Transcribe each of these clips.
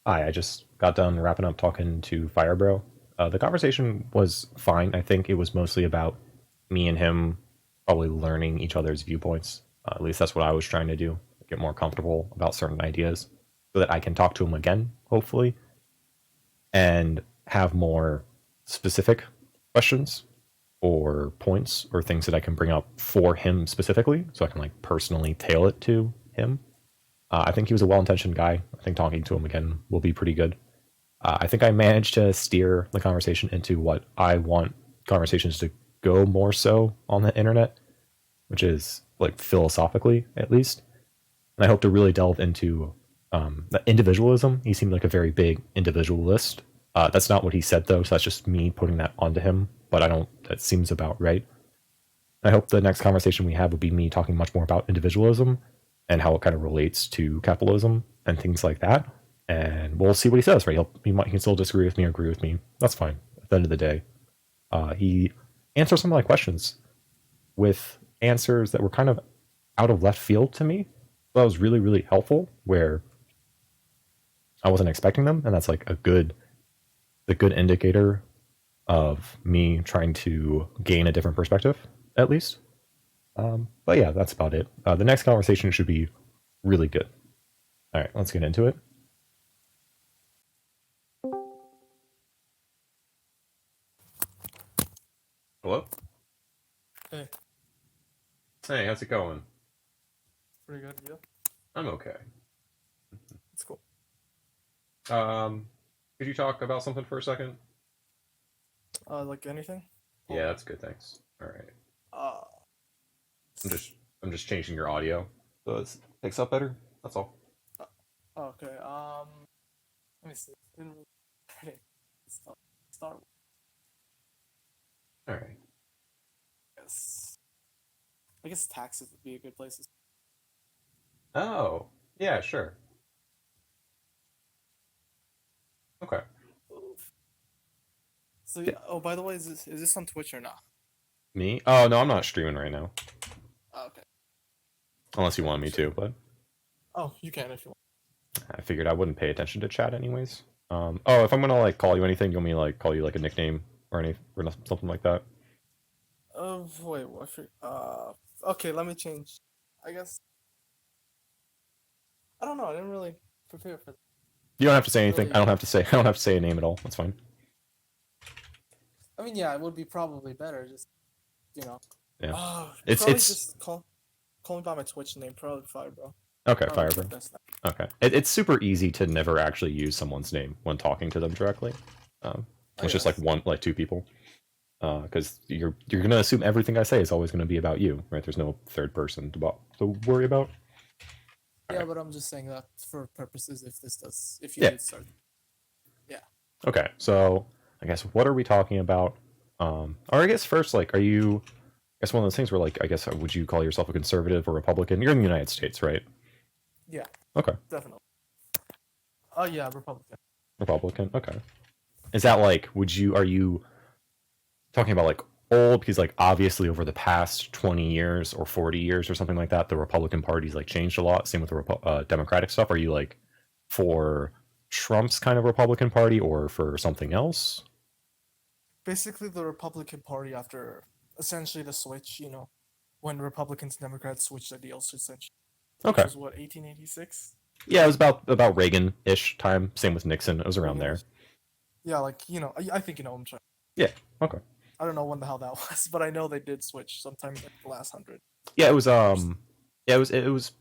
I just got done wrapping up talking to Firebro. The conversation was fine. I think it was mostly about me and him probably learning each other's viewpoints. At least that's what I was trying to do. Get more comfortable about certain ideas so that I can talk to him again, hopefully, and have more specific questions or points or things that I can bring up for him specifically so I can like personally tail it to him. I think he was a well-intentioned guy. I think talking to him again will be pretty good. I think I managed to steer the conversation into what I want conversations to go more so on the internet, which is like philosophically at least. And I hope to really delve into the individualism. He seemed like a very big individualist. That's not what he said though, so that's just me putting that onto him. But I don't. That seems about right. I hope the next conversation we have will be me talking much more about individualism and how it kind of relates to capitalism and things like that. And we'll see what he says. Right? He can still disagree with me or agree with me. That's fine. At the end of the day, he answered some of my questions with answers that were kind of out of left field to me. That was really, really helpful. Where I wasn't expecting them, and that's like the good indicator of me trying to gain a different perspective, at least. But yeah, that's about it. The next conversation should be really good. All right, let's get into it. Hello? Hey, Hey, how's it going? pretty good. Yeah, I'm okay. it's cool. Um, could you talk about something for a second? Like anything? Yeah, Oh, that's good, thanks. All right. uh, I'm just I'm just changing your audio so it picks up better. That's all. uh, okay. Let me see. Didn't really- Start. Start. All right. Yes. I guess taxes would be a good place to Oh, yeah, sure. Okay. start. So Yeah. yeah. Oh, by the way, is this on Twitch or not? Me? Oh no, I'm not streaming right now. Oh, okay. Unless you Yeah. want me to, but Oh, you can if you I figured I wouldn't pay attention to chat anyways. Oh, if I'm gonna like call you anything, you want me to like call you like a nickname or any or something like that? want. Wait. What? Okay. Let me change. I guess. I don't know. I didn't really prepare for that. You don't have to say anything. I Really. don't have to say. I don't have to say a name at all. That's fine. I mean, yeah, it would be probably better. Just you know. Yeah. Oh, probably It's just call me by my Twitch name. Probably Firebro. okay. Probably the Firebro. best. Okay. It's super easy to never actually use someone's name when talking to them directly. I It's just like guess. one, like two people. Because you're gonna assume everything I say is always gonna be about you, right? There's no third person to worry about. All Yeah, right. but I'm just saying that for purposes if you Yeah. did start. Yeah. Okay. So I guess what are we talking about? Or I guess first, like, are you? I guess one of those things where, like, I guess would you call yourself a conservative or Republican? You're in the United States, right? Yeah, Okay. definitely. Oh yeah, Republican. Republican. Okay. Is that like? Would you? Are you talking about like old? Because like obviously over the past 20 years or 40 years or something like that, the Republican Party's like changed a lot. Same with the Democratic stuff. Are you like for Trump's kind of Republican Party or for something else? Basically the Republican Party after essentially the switch, when Republicans and Democrats switched ideals essentially, which Okay. was what 1886. Yeah, it was about Reagan-ish time. Same with Nixon. It was around Reagan there. is. Yeah, like I think you know what I'm trying. Yeah. Okay. I don't know when the hell that was, but I know they did switch sometime in the last 100 Yeah, it was years. yeah, it was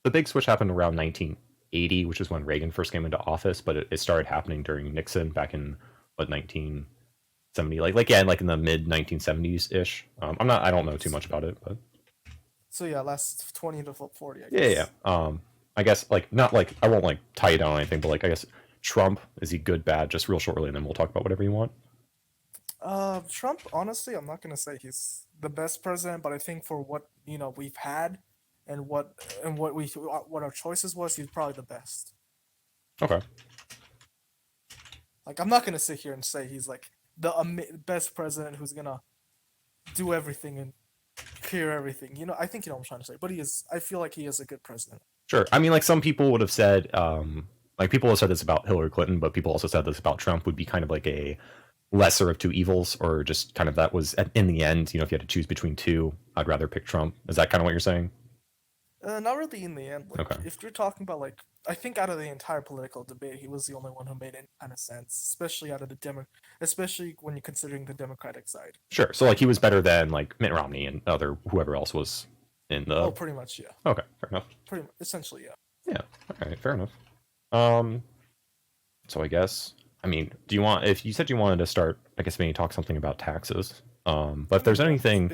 the big switch happened around 1980, which is when Reagan first came into office, but it started happening during Nixon back in what 1970, like yeah, like in the mid 1970s ish. I don't know too much about it, but So yeah, last 20 to 40, I yeah, yeah. guess. I guess like not like I won't like tie you down on anything, but like I guess Trump, is he good, bad, just real shortly, and then we'll talk about whatever you want. Trump, honestly, I'm not gonna say he's the best president, but I think for what we've had, and what our choices was, he's probably the best. Okay. Like, I'm not gonna sit here and say he's like the best president who's gonna do everything and clear everything. I think you know what I'm trying to say. But he is. I feel like he is a good president. Sure. I mean, like some people would have said, Like people have said this about Hillary Clinton, but people also said this about Trump would be kind of like a lesser of two evils, or just kind of that was in the end, if you had to choose between two, I'd rather pick Trump. Is that kind of what you're saying? Not really in the end. Like, Okay. if you're talking about like, I think out of the entire political debate, he was the only one who made any kind of sense, especially out of the especially when you're considering the Democratic side. Sure. So like he was better than like Mitt Romney and other whoever else was in the. Oh, pretty much, yeah. Okay, fair enough. Essentially, yeah. Yeah. All right, fair enough. Um. So I guess do you want if you said you wanted to start? I guess maybe talk something about taxes. But if there's anything,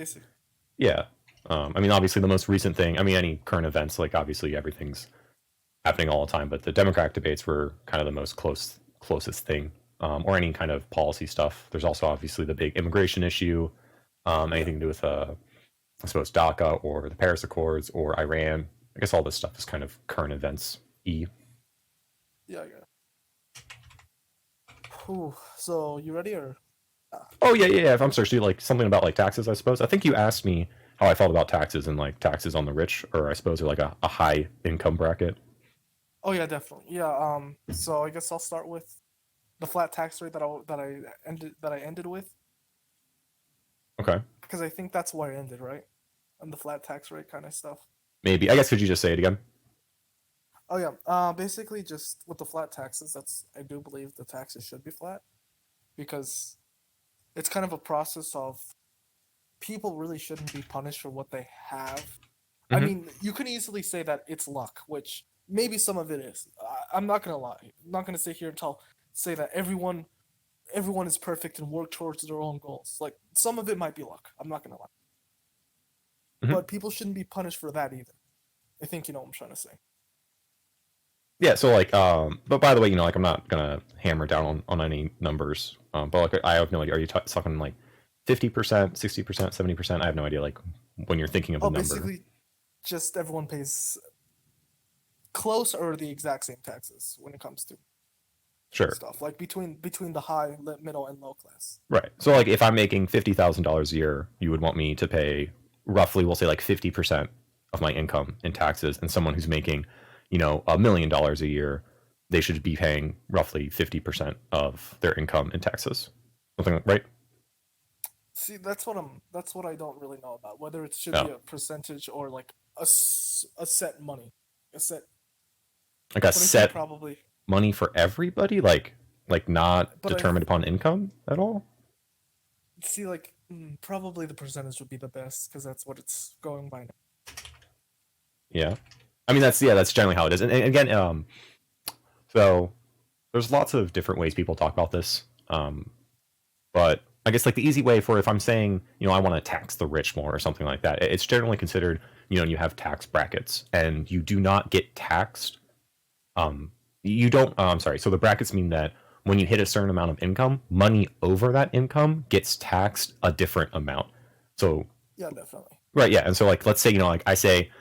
yeah. Obviously the most recent thing. Any current events, like obviously everything's happening all the time, but the Democratic debates were kind of the most closest thing, or any kind of policy stuff. There's also obviously the big immigration issue, anything to do with I suppose DACA or the Paris Accords or Iran. I guess all this stuff is kind of current events. Yeah, yeah. Whew. So you ready or? Oh yeah. If I'm sorry, like something about like taxes, I suppose. I think you asked me how I felt about taxes and like taxes on the rich, or I suppose, or like a high income bracket. Oh yeah, definitely. Yeah. So I guess I'll start with the flat tax rate that I ended with. Okay. Because I think that's where I ended, right? On the flat tax rate kind of stuff. Maybe. I guess could you just say it again? Oh yeah. Basically, just with the flat taxes, I do believe the taxes should be flat, because it's kind of a process of people really shouldn't be punished for what they have. I mean, you can easily say that it's luck, which maybe some of it is. I'm not gonna lie. I'm not gonna sit here and say that everyone is perfect and work towards their own goals. Like, some of it might be luck. I'm not gonna lie. But people shouldn't be punished for that either. I think you know what I'm trying to say. Yeah, so like, but by the way, like I'm not gonna hammer down on any numbers, but like I have no idea. Are you talking like 50%, 60%, 70%? I have no idea. Like when you're thinking of the number. Basically, just everyone pays close or the exact same taxes when it comes to stuff like between the high, middle, and low class. Right. So like if I'm making $50,000 a year, you would want me to pay roughly, we'll say like 50% of my income in taxes, and someone who's making $1 million a year, they should be paying roughly 50% of their income in taxes. Something right? See, that's what I don't really know about, whether it should be a percentage or like a set money, like a set probably money for everybody, like not determined upon income at all. See, like probably the percentage would be the best, because that's what it's going by now. Yeah. That's generally how it is. And again, so there's lots of different ways people talk about this. But I guess like the easy way for if I'm saying, I want to tax the rich more or something like that, it's generally considered, you have tax brackets and you do not get taxed. You don't, I'm sorry. So the brackets mean that when you hit a certain amount of income, money over that income gets taxed a different amount. So yeah, definitely. Right. Yeah. And so like, let's say, like I say,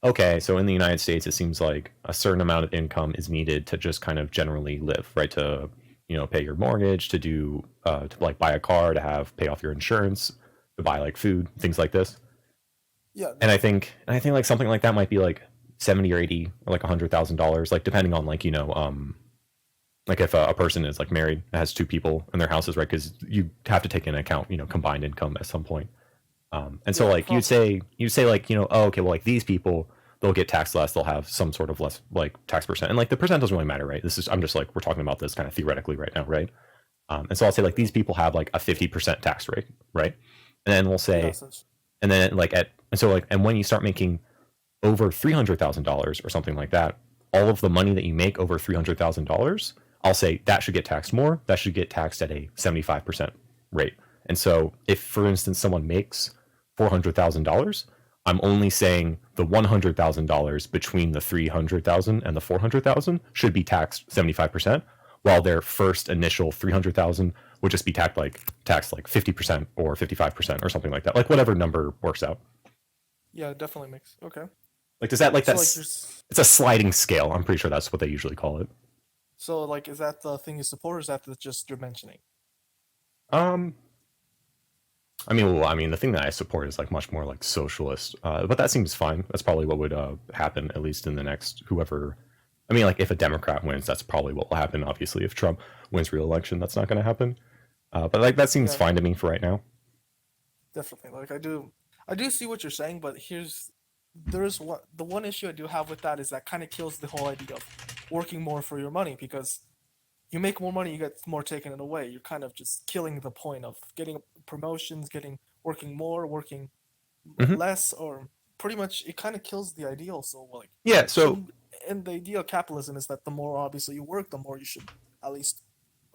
okay, so in the United States, it seems like a certain amount of income is needed to just kind of generally live, right? To, pay your mortgage, to do, to like buy a car, to pay off your insurance, to buy like food, things like this. Yeah. And I think like something like that might be like 70 or 80 or like $100,000, like depending on like, like if a person is like married, has two people in their houses, right? Because you have to take into account, combined income at some point. And so like you'd say like, oh, okay, well, like these people, they'll get taxed less. They'll have some sort of less like tax percent. And like the percent doesn't really matter, right? I'm just like, we're talking about this kind of theoretically right now, right? And so I'll say like these people have like a 50% tax rate, right? And then we'll say, and then like and when you start making over $300,000 or something like that, all of the money that you make over $300,000, I'll say that should get taxed more. That should get taxed at a 75% rate. And so if, for instance, someone makes $400,000, I'm only saying the $100,000 between the $300,000 and the $400,000 should be taxed 75%, while their first initial $300,000 would just be taxed like 50% or 55% or something like that, like whatever number works out. Yeah, it definitely makes okay. Like does that like so that's like it's a sliding scale? I'm pretty sure that's what they usually call it. So like, is that the thing you support, or is that just you're mentioning? I mean, the thing that I support is like much more like socialist, but that seems fine. That's probably what would happen, at least in the next whoever. I mean, like if a Democrat wins, that's probably what will happen. Obviously, if Trump wins re-election, that's not going to happen. But like that seems Yeah, fine to me for right now. definitely. Like I do see what you're saying, but there's what the one issue I do have with that is that kind of kills the whole idea of working more for your money, because you make more money, you get more taken away. You're kind of just killing the point of getting promotions, working more, working Hmm. less, or pretty much it kind of kills the ideal. So like, Yeah. So shouldn't and the idea of capitalism is that the more obviously you work, the more you should at least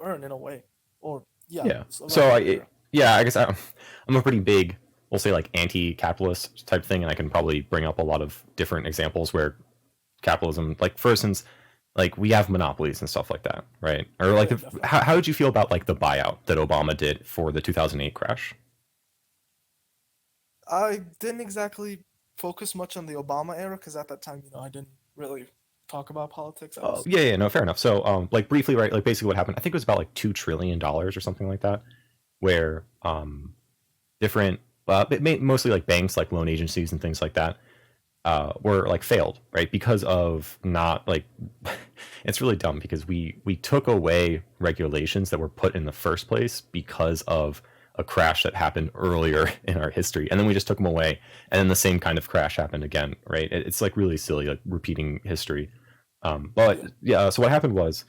earn in a way, or yeah, yeah. so So around that area. yeah, I guess I'm a pretty big, we'll say like anti-capitalist type thing, and I can probably bring up a lot of different examples where capitalism, like for instance, like we have monopolies and stuff like that, right? Or like Yeah, definitely. how did you feel about like the buyout that Obama did for the 2008 crash? I didn't exactly focus much on the Obama era because at that time, I didn't really talk about politics. I Oh, was yeah, yeah, no, fair enough. So, like briefly, right, like basically what happened, I think it was about like $2 trillion or something like that, where different, mostly like banks, like loan agencies and things like that, were like failed, right, because of not like, it's really dumb because we took away regulations that were put in the first place because of a crash that happened earlier in our history, and then we just took them away, and then the same kind of crash happened again, right? It's like really silly, like repeating history. But yeah, yeah, so what happened was,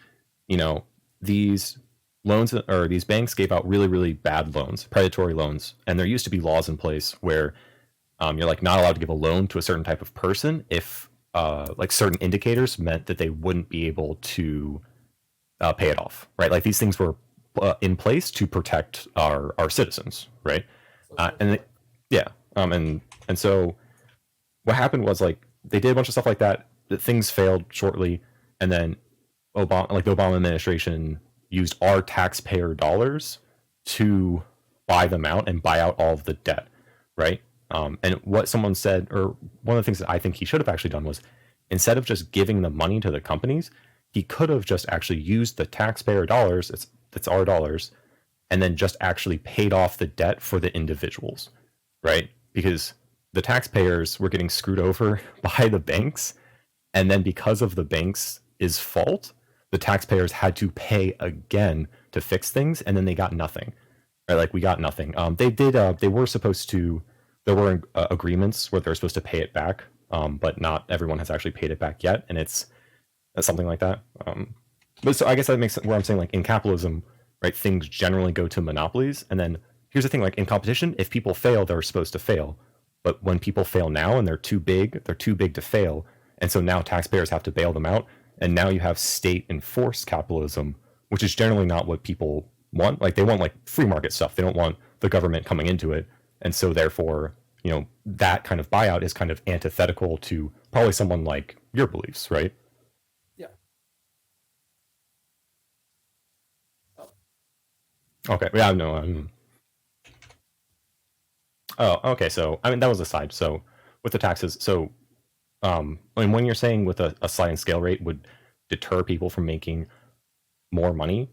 you know, these loans or these banks gave out really, really bad loans, predatory loans, and there used to be laws in place where you're like not allowed to give a loan to a certain type of person if like certain indicators meant that they wouldn't be able to pay it off, right? Like these things were in place to protect our citizens, right? so And essentially, yeah, and so what happened was like they did a bunch of stuff like that. That things failed shortly, and then the Obama administration used our taxpayer dollars to buy them out and buy out all of the debt, right? And what someone said, or one of the things that I think he should have actually done was instead of just giving the money to the companies, he could have just actually used the taxpayer dollars. It's our dollars, and then just actually paid off the debt for the individuals, right? Because the taxpayers were getting screwed over by the banks, and then because of the banks' is fault, the taxpayers had to pay again to fix things, and then they got nothing. Right? Like we got nothing. They did. They were supposed to. There were agreements where they're supposed to pay it back, but not everyone has actually paid it back yet, and it's something like that. But so I guess that makes where I'm saying like in capitalism, right? Things generally go to monopolies, and then here's the thing: like in competition, if people fail, they're supposed to fail. But when people fail now and they're too big to fail, and so now taxpayers have to bail them out, and now you have state enforced capitalism, which is generally not what people want. Like they want like free market stuff. They don't want the government coming into it, and so therefore, that kind of buyout is kind of antithetical to probably someone like your beliefs, right? yeah. Oh, Okay, yeah, no. Oh, okay. So I mean, that was a side. So with the taxes, so I mean, when you're saying with a sliding scale rate would deter people from making more money,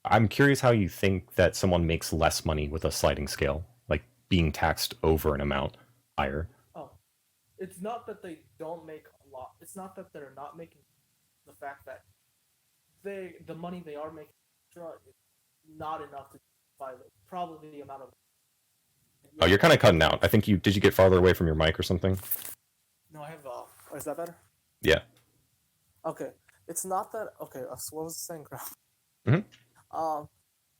I'm curious how you think that someone makes less money with a sliding scale, like being taxed over an amount higher. oh, it's not that they don't make a lot. It's not that they're not making the fact that the money they are making extra is not enough to justify probably the amount of. Oh, Yeah, you're kind of cutting out. I think did you get farther away from your mic or something? no, I have. Is that better? Yeah. Okay, it's not that. Okay, so what was the saying, crap? Hmm. Um,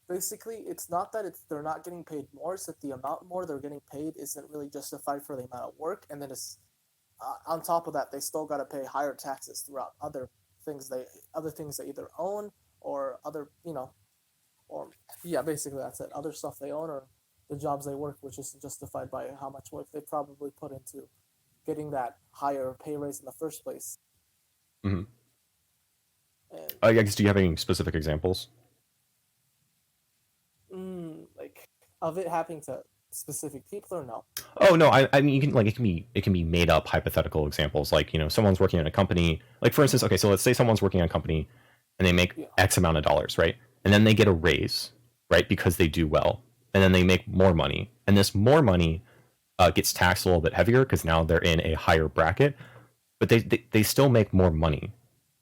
basically, it's not that they're not getting paid more. It's that the amount more they're getting paid isn't really justified for the amount of work, and then it's on top of that, they still got to pay higher taxes throughout other things they either own or other or yeah, basically that's it. Other stuff they own or the jobs they work, which isn't justified by how much work they probably put into getting that higher pay raise in the first place. Hmm. And I guess do you have any specific examples? like of it happening to specific people or no? Oh no, I mean you can like it can be made up hypothetical examples like someone's working in a company, like for instance, okay, so let's say someone's working in a company and they make Yeah. X amount of dollars, right? And then they get a raise, right, because they do well, and then they make more money, and this more money gets taxed a little bit heavier because now they're in a higher bracket, but they still make more money,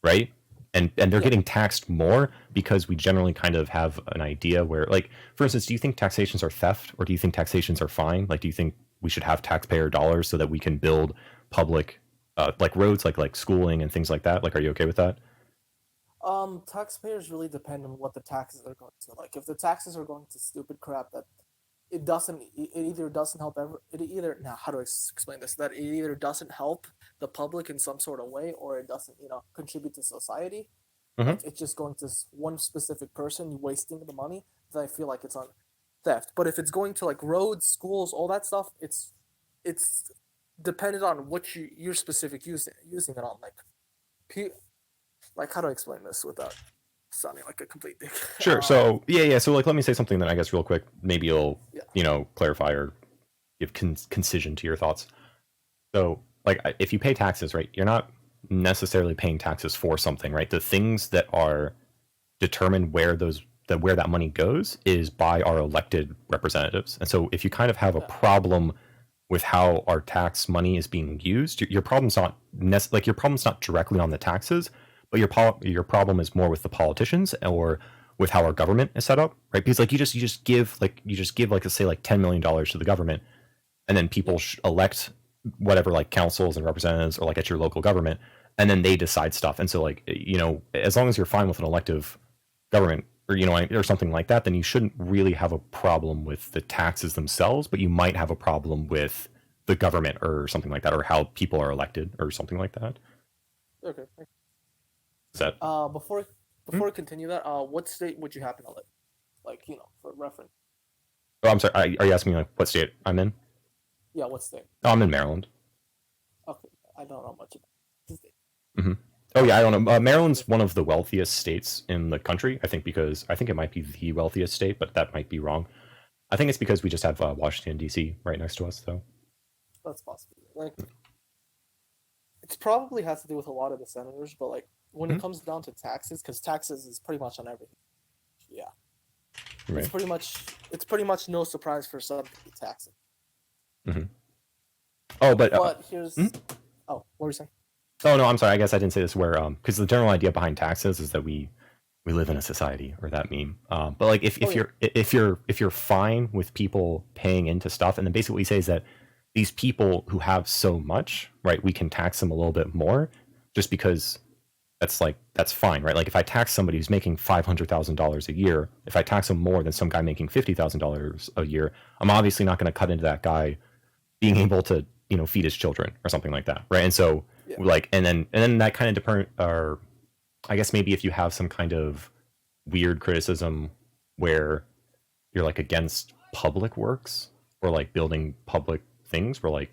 right? And they're Yeah. getting taxed more because we generally kind of have an idea where, like, for instance, do you think taxations are theft, or do you think taxations are fine? Like, do you think we should have taxpayer dollars so that we can build public, like roads, like schooling and things like that? Like, are you okay with that? Taxpayers really depend on what the taxes are going to. Like, if the taxes are going to stupid crap that it either doesn't help it either now how do I explain this, that it either doesn't help the public in some sort of way, or it doesn't contribute to society, Hmm. like it's just going to one specific person wasting the money, then I feel like it's on theft. But if it's going to like roads, schools, all that stuff, it's dependent on what you're specific using it on. Like how do I explain this without sounding like a complete dick? Sure. So yeah. So like, let me say something then, I guess, real quick. Maybe you'll Yeah. clarify or give concision to your thoughts. So like, if you pay taxes, right, you're not necessarily paying taxes for something, right? The things that are determined where that money goes is by our elected representatives. And so if you kind of have a Yeah. problem with how our tax money is being used, your problem's not your problem's not directly on the taxes, but your problem is more with the politicians or with how our government is set up, right? Because like you just give like let's say like $10 million to the government, and then people elect whatever like councils and representatives or like at your local government, and then they decide stuff. And so like as long as you're fine with an elective government or or something like that, then you shouldn't really have a problem with the taxes themselves, but you might have a problem with the government or something like that, or how people are elected or something like that. Okay. Is that Before we continue that, what state would you happen to live? Like, for reference. Oh, I'm sorry. Are you asking me like what state I'm in? Yeah, what state? Oh, I'm in Maryland. Okay, I don't know much about the state. Hmm. Oh yeah, I don't know. Maryland's one of the wealthiest states in the country. I think because I think it might be the wealthiest state, but that might be wrong. I think it's because we just have Washington D.C. right next to us, though. That's possible. Like, it's probably has to do with a lot of the senators, but like when it comes down to taxes, because taxes is pretty much on everything. Yeah, Right. it's pretty much no surprise for some to be taxing. Hmm. Oh, But here's oh, what were you saying? oh no, I'm sorry. I guess I didn't say this. Where because the general idea behind taxes is that we live in a society, or that meme. But like if you're fine with people paying into stuff, and then basically what you say is that these people who have so much, right, we can tax them a little bit more, just because that's fine, right? Like if I tax somebody who's making $500,000 a year, if I tax them more than some guy making $50,000 a year, I'm obviously not going to cut into that guy being able to feed his children or something like that, right? And so like and then that kind of depend, or I guess maybe if you have some kind of weird criticism where you're like against public works or like building public things, where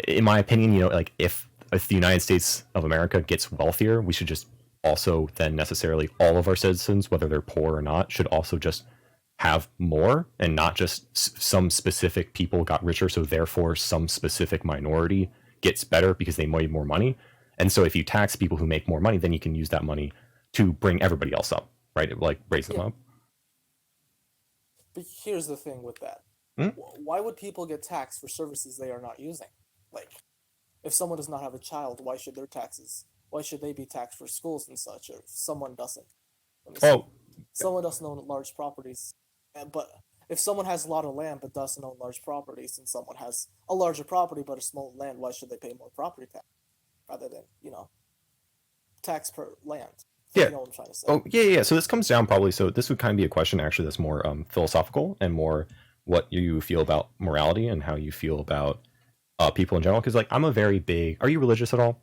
in my opinion, like if the United States of America gets wealthier, we should just also then necessarily all of our citizens, whether they're poor or not, should also just have more, and not just some specific people got richer, so therefore some specific minority gets better because they made more money. And so if you tax people who make more money, then you can use that money to bring everybody else up, right? Like raise them up. But here's the thing with that. Why would people get taxed for services they are not using? Like, if someone does not have a child, why should they be taxed for schools and such? Or if someone doesn't, someone doesn't own large properties, but if someone has a lot of land but doesn't own large properties, and someone has a larger property but a small land, why should they pay more property tax rather than tax per land? Yeah. You know what I'm trying to say. Oh, yeah. So this comes down probably. So this would kind of be a question actually that's more philosophical and more what you feel about morality and how you feel about people in general. Because like I'm a very big. Are you religious at all?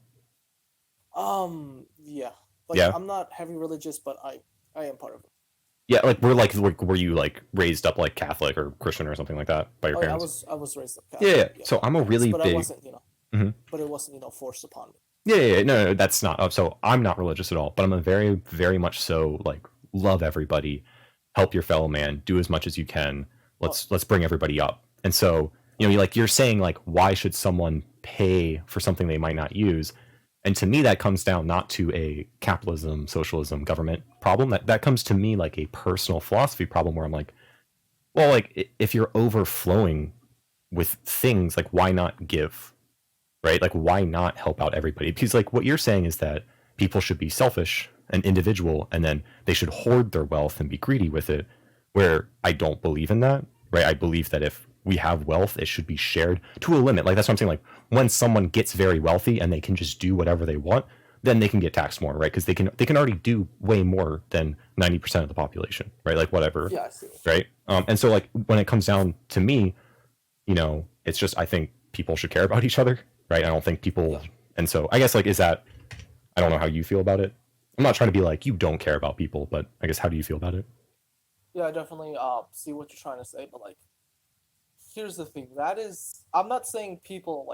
Yeah. Like, yeah. I'm not heavy religious, but I am part of it. Yeah, like were you like raised up like Catholic or Christian or something like that by your parents? I was raised up Catholic. Yeah. So I'm a really but big. I wasn't, but it wasn't, forced upon me. Yeah. No, that's not. So I'm not religious at all, but I'm a very, very much so like love everybody, help your fellow man, do as much as you can. Let's bring everybody up. And so you're saying like, why should someone pay for something they might not use? And to me, that comes down not to a capitalism, socialism, government problem. That comes to me like a personal philosophy problem, where I'm like, well, like if you're overflowing with things, like why not give, right? Like why not help out everybody? Because like what you're saying is that people should be selfish and individual, and then they should hoard their wealth and be greedy with it, where I don't believe in that, right? I believe that if we have wealth, it should be shared to a limit. Like, that's what I'm saying. Like, when someone gets very wealthy and they can just do whatever they want, then they can get taxed more, right? Because they can already do way more than 90% of the population, right? Like, whatever, Yeah, I see. right? And so, like, when it comes down to me, it's just, I think people should care about each other, right? I don't think people, and so I guess, like, is that, I don't know how you feel about it. I'm not trying to be like, you don't care about people, but I guess, how do you feel about it? Yeah, I definitely see what you're trying to say, but like, here's the thing. That is, I'm not saying people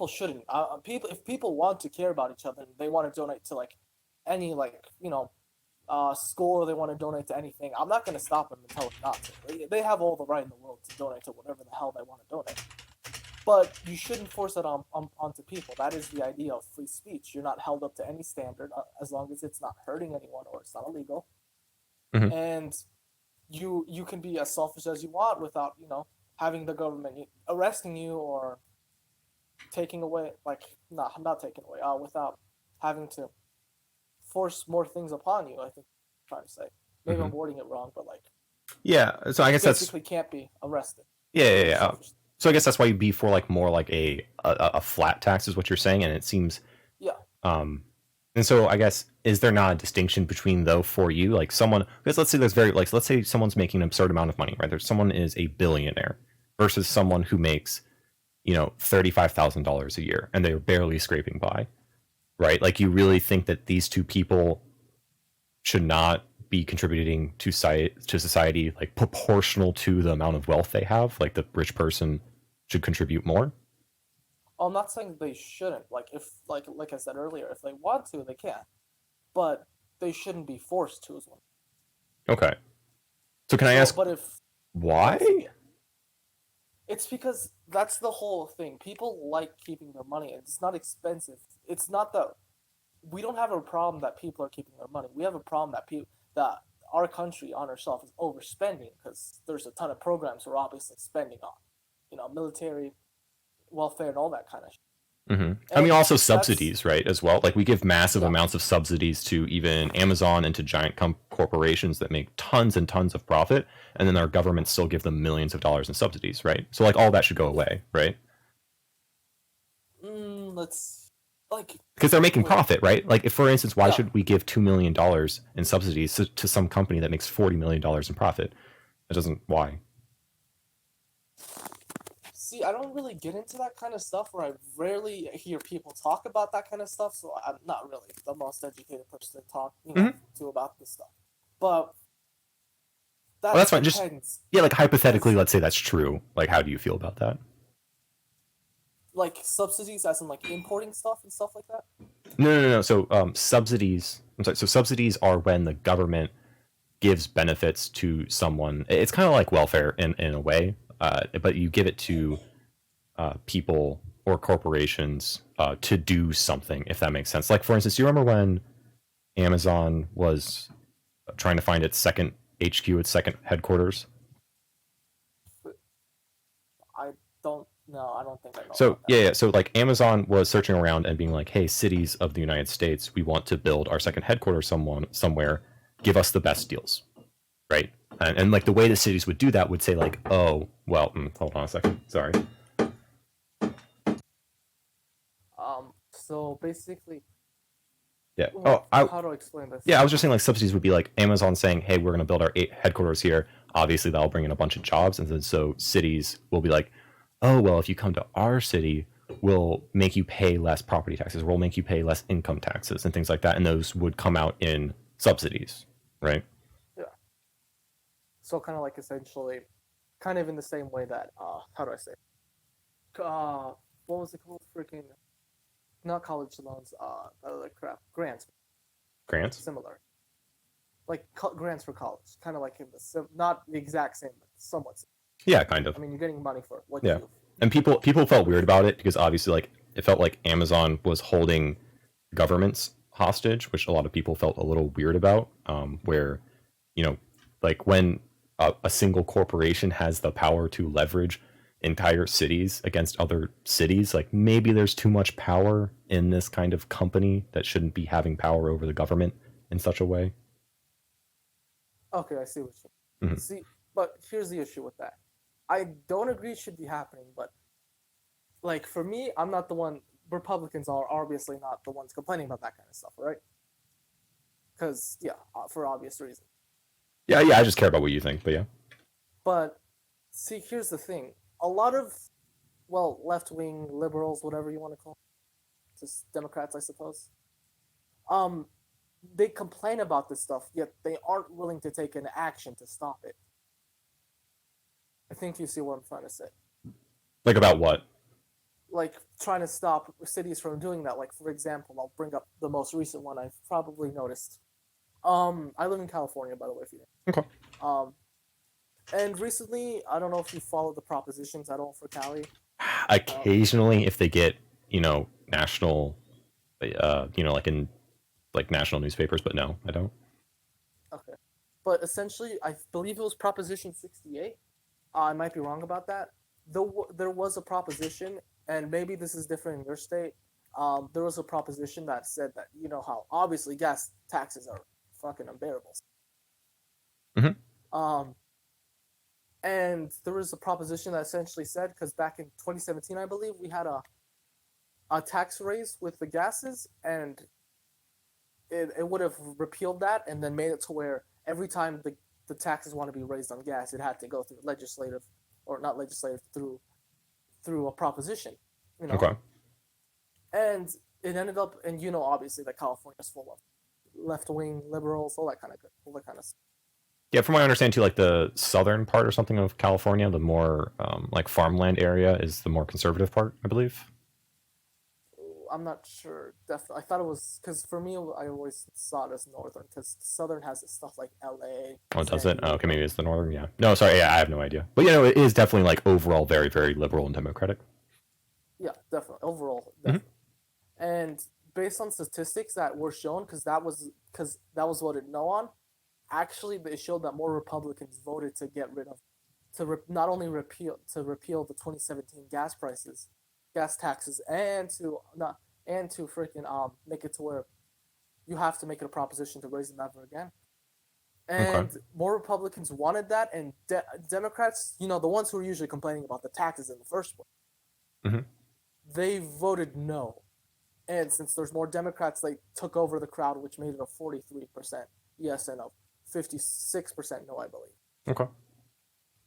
shouldn't. People, if people want to care about each other, and they want to donate to like any school, or they want to donate to anything, I'm not going to stop them and tell them not to. They have all the right in the world to donate to whatever the hell they want to donate. But you shouldn't force it onto people. That is the idea of free speech. You're not held up to any standard as long as it's not hurting anyone or it's not illegal. Mhm. And you can be as selfish as you want without having the government arresting you or taking away, like, not taking away, without having to force more things upon you. I think I'm trying to say, maybe I'm wording it wrong, but like, Yeah, so I guess that's basically can't be arrested. yeah. So I guess that's why you'd be for like more like a flat tax is what you're saying, and it seems Yeah. And so I guess, is there not a distinction between, though, for you, like someone, because let's say someone's making an absurd amount of money, right? Someone is a billionaire versus someone who makes $35,000 a year and they're barely scraping by, right? Like, you really think that these two people should not be contributing to society like proportional to the amount of wealth they have? Like, the rich person should contribute more? I'm not saying they shouldn't. Like, if like I said earlier, if they want to, they can, but they shouldn't be forced to as well. Okay. So can I ask, But if why? it's because that's the whole thing. People like keeping their money. It's not expensive. It's not that we don't have a problem that people are keeping their money. We have a problem that our country on herself is overspending, because there's a ton of programs we're obviously spending on, military, welfare, and all that kind of shit. I mean, also subsidies, right, as well. Like, we give massive amounts of subsidies to even Amazon and to giant corporations that make tons and tons of profit, and then our government still give them millions of dollars in subsidies, right? So, like, all that should go away, right? Because they're making profit, right? Like, if, for instance, why should we give $2 million in subsidies to some company that makes $40 million in profit? That doesn't, why? See, I don't really get into that kind of stuff, or I rarely hear people talk about that kind of stuff, so I'm not really the most educated person to talk to about this stuff. But that's fine. Just, like, hypothetically, let's say that's true. Like, how do you feel about that? Like, subsidies, as in like importing stuff and stuff like that? No. So subsidies. I'm sorry. So subsidies are when the government gives benefits to someone. It's kind of like welfare in a way. But you give it to people or corporations to do something, if that makes sense. Like, for instance, do you remember when Amazon was trying to find its second HQ, its second headquarters? I don't think I know. So yeah. So, like, Amazon was searching around and being like, "Hey, cities of the United States, we want to build our second headquarters somewhere. Give us the best deals." Right? And like, the way the cities would do that would say, like, oh, well, hold on a second. Sorry. So basically, yeah. How do I explain this? Yeah, I was just saying, like, subsidies would be like Amazon saying, "Hey, we're going to build our headquarters here. Obviously, that'll bring in a bunch of jobs." And then so cities will be like, "Oh, well, if you come to our city, we'll make you pay less property taxes. We'll make you pay less income taxes," and things like that. And those would come out in subsidies, right? Yeah. So kind of like, essentially, kind of in the same way that how do I say? What was it called? Freaking, not college loans. Other crap. Grants. Similar. Like grants for college. Kind of like in the not the exact same, but somewhat. Yeah, kind of. I mean, you're getting money for what you do. And people felt weird about it because, obviously, like, it felt like Amazon was holding governments hostage, which a lot of people felt a little weird about. Where, like, when a single corporation has the power to leverage entire cities against other cities. Like maybe there's too much power in this kind of company that shouldn't be having power over the government in such a way. Okay, I see what you Mhm. see, but here's the issue with that. I don't agree it should be happening, but like for me, I'm not the one. Republicans are obviously not the ones complaining about that kind of stuff, right? Because yeah, for obvious reasons. Yeah, yeah. I just care about what you think, but yeah. But see, here's the thing: a lot of left wing liberals, whatever you want to call them, just Democrats, I suppose. Um, they complain about this stuff, yet they aren't willing to take an action to stop it. I think you see what I'm trying to say. Like about what? Like trying to stop cities from doing that. Like for example, I'll bring up the most recent one I've probably noticed. I live in California, by the way, if you Okay. know. And recently, I don't know if you followed the propositions at all for Cali. Occasionally, if they get national, like in like national newspapers, but no, I don't. Okay, but essentially, I believe it was Proposition 68. I might be wrong about that. Though there was a proposition, and maybe this is different in your state. There was a proposition that said that you know how obviously gas taxes are fucking unbearable. Mm-hmm. And there was a proposition that essentially said because back in 2017, I believe we had a tax raise with the gases, and it would have repealed that and then made it to where every time the taxes want to be raised on gas, it had to go through legislative or not legislative through a proposition, you know. Okay. And it ended up, and you know, obviously that California's full of left wing liberals, all that kind of stuff. Yeah, from what I understand too, like the southern part or something of California, the more like farmland area is the more conservative part, I believe. I'm not sure. Definitely, I thought it was because for me, I always saw it as northern because southern has stuff like L.A. Oh, does it? Oh, Diego. okay, maybe it's the northern. Yeah. No, sorry. Yeah, I have no idea. But it is definitely like overall very, very liberal and democratic. Yeah, definitely. Overall, Mm-hmm. definitely. And based on statistics that were shown, because that was voted no on, actually it showed that more Republicans voted to get rid of, not only repeal the 2017 gas taxes, and to freaking make it to where you have to make it a proposition to raise them ever again. Okay. And more Republicans wanted that, and Democrats, you know, the ones who are usually complaining about the taxes in the first place, Mm-hmm. they voted no. And since there's more Democrats, they took over the crowd, which made it a 43% yes and a 56% no, I believe. Okay.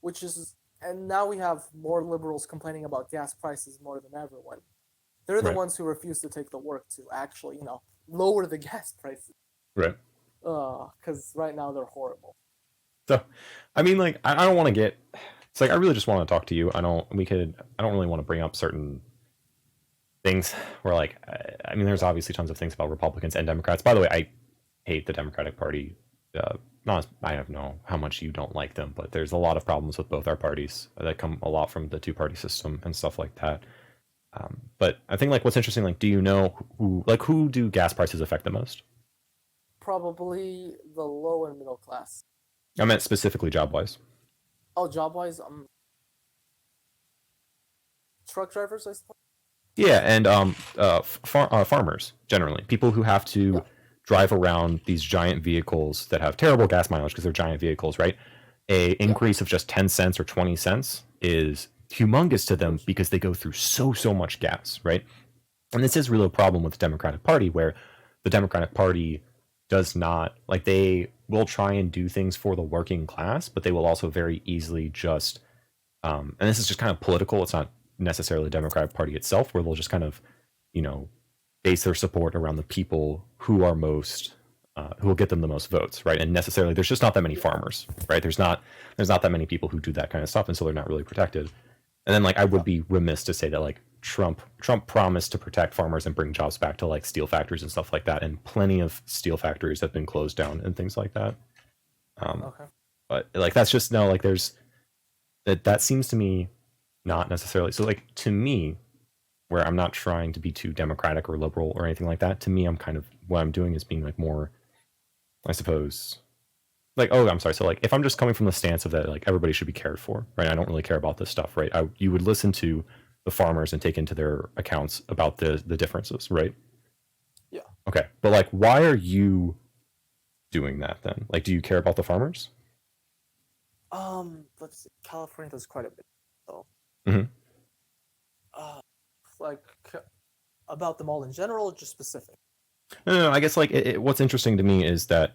Which is, and now we have more liberals complaining about gas prices more than ever when they're the Right. ones who refuse to take the work to actually, you know, lower the gas prices. Right. Because right now they're horrible. So, I mean, like, I don't want to get. It's like I really just want to talk to you. I don't really want to bring up certain things where, like, I mean, there's obviously tons of things about Republicans and Democrats. By the way, I hate the Democratic Party. Not, I don't know how much you don't like them, but there's a lot of problems with both our parties that come a lot from the two-party system and stuff like that. But I think, like, what's interesting, like, do you know who do gas prices affect the most? Probably the low and middle class. I meant specifically job-wise. Oh, job wise, truck drivers, I suppose. Yeah, and farmers generally, people who have to Yeah. drive around these giant vehicles that have terrible gas mileage because they're giant vehicles, right? A increase of just 10 cents or 20 cents is humongous to them because they go through so much gas, right? And this is really a problem with the Democratic Party, where the Democratic Party does not, like, they will try and do things for the working class, but they will also very easily just and this is just kind of political, it's not necessarily the Democratic Party itself, where they'll just kind of, base their support around the people who are most who will get them the most votes, right? And necessarily there's just not that many farmers, right? There's not that many people who do that kind of stuff, and so they're not really protected. And then, like, I would be remiss to say that, like, Trump promised to protect farmers and bring jobs back to, like, steel factories and stuff like that, and plenty of steel factories have been closed down and things like that. Okay. But, like, that's just no, like, there's that seems to me not necessarily, so, like, to me, where I'm not trying to be too democratic or liberal or anything like that, to me, I'm kind of, what I'm doing is being, like, more, I suppose, like, oh, I'm sorry. So like, if I'm just coming from the stance of that, like everybody should be cared for, right? I don't really care about this stuff, right? You would listen to the farmers and take into their accounts about the differences, right? Yeah. Okay, but like, why are you doing that then? Like, do you care about the farmers? Let's see. California does quite a bit. So, Hmm. uh, like about them all in general, or just specific. No, I guess like what's interesting to me is that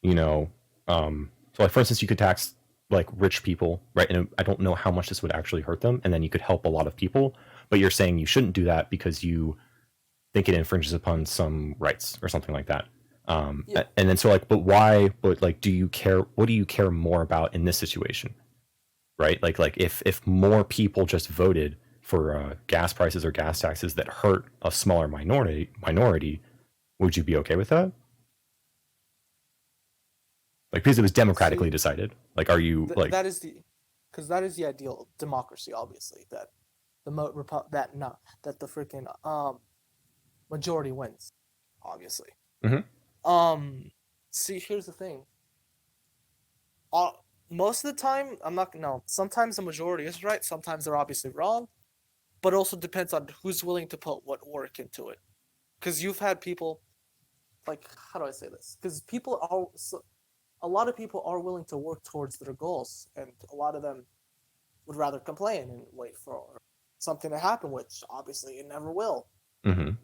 you know, so like for instance, you could tax like rich people, right? And I don't know how much this would actually hurt them, and then you could help a lot of people. But you're saying you shouldn't do that because you think it infringes upon some rights or something like that. Yeah. And then so like, but why? But like, do you care? What do you care more about in this situation, right? Like if more people just voted for gas prices or gas taxes that hurt a smaller minority, would you be okay with that? Like because it was democratically See, decided. Like, are you like? that is the, because that is the ideal democracy, obviously. That the that no, that the freaking majority wins, obviously. Mhm. Um, See, here's the thing. Uh, Most of the time, I'm not no. Sometimes the majority is right. Sometimes they're obviously wrong. But it also depends on who's willing to put what work into it. Because you've had people, like, how do I say this? Because people are a lot of people are willing to work towards their goals, and a lot of them would rather complain and wait for something to happen, which obviously it never will. Mhm.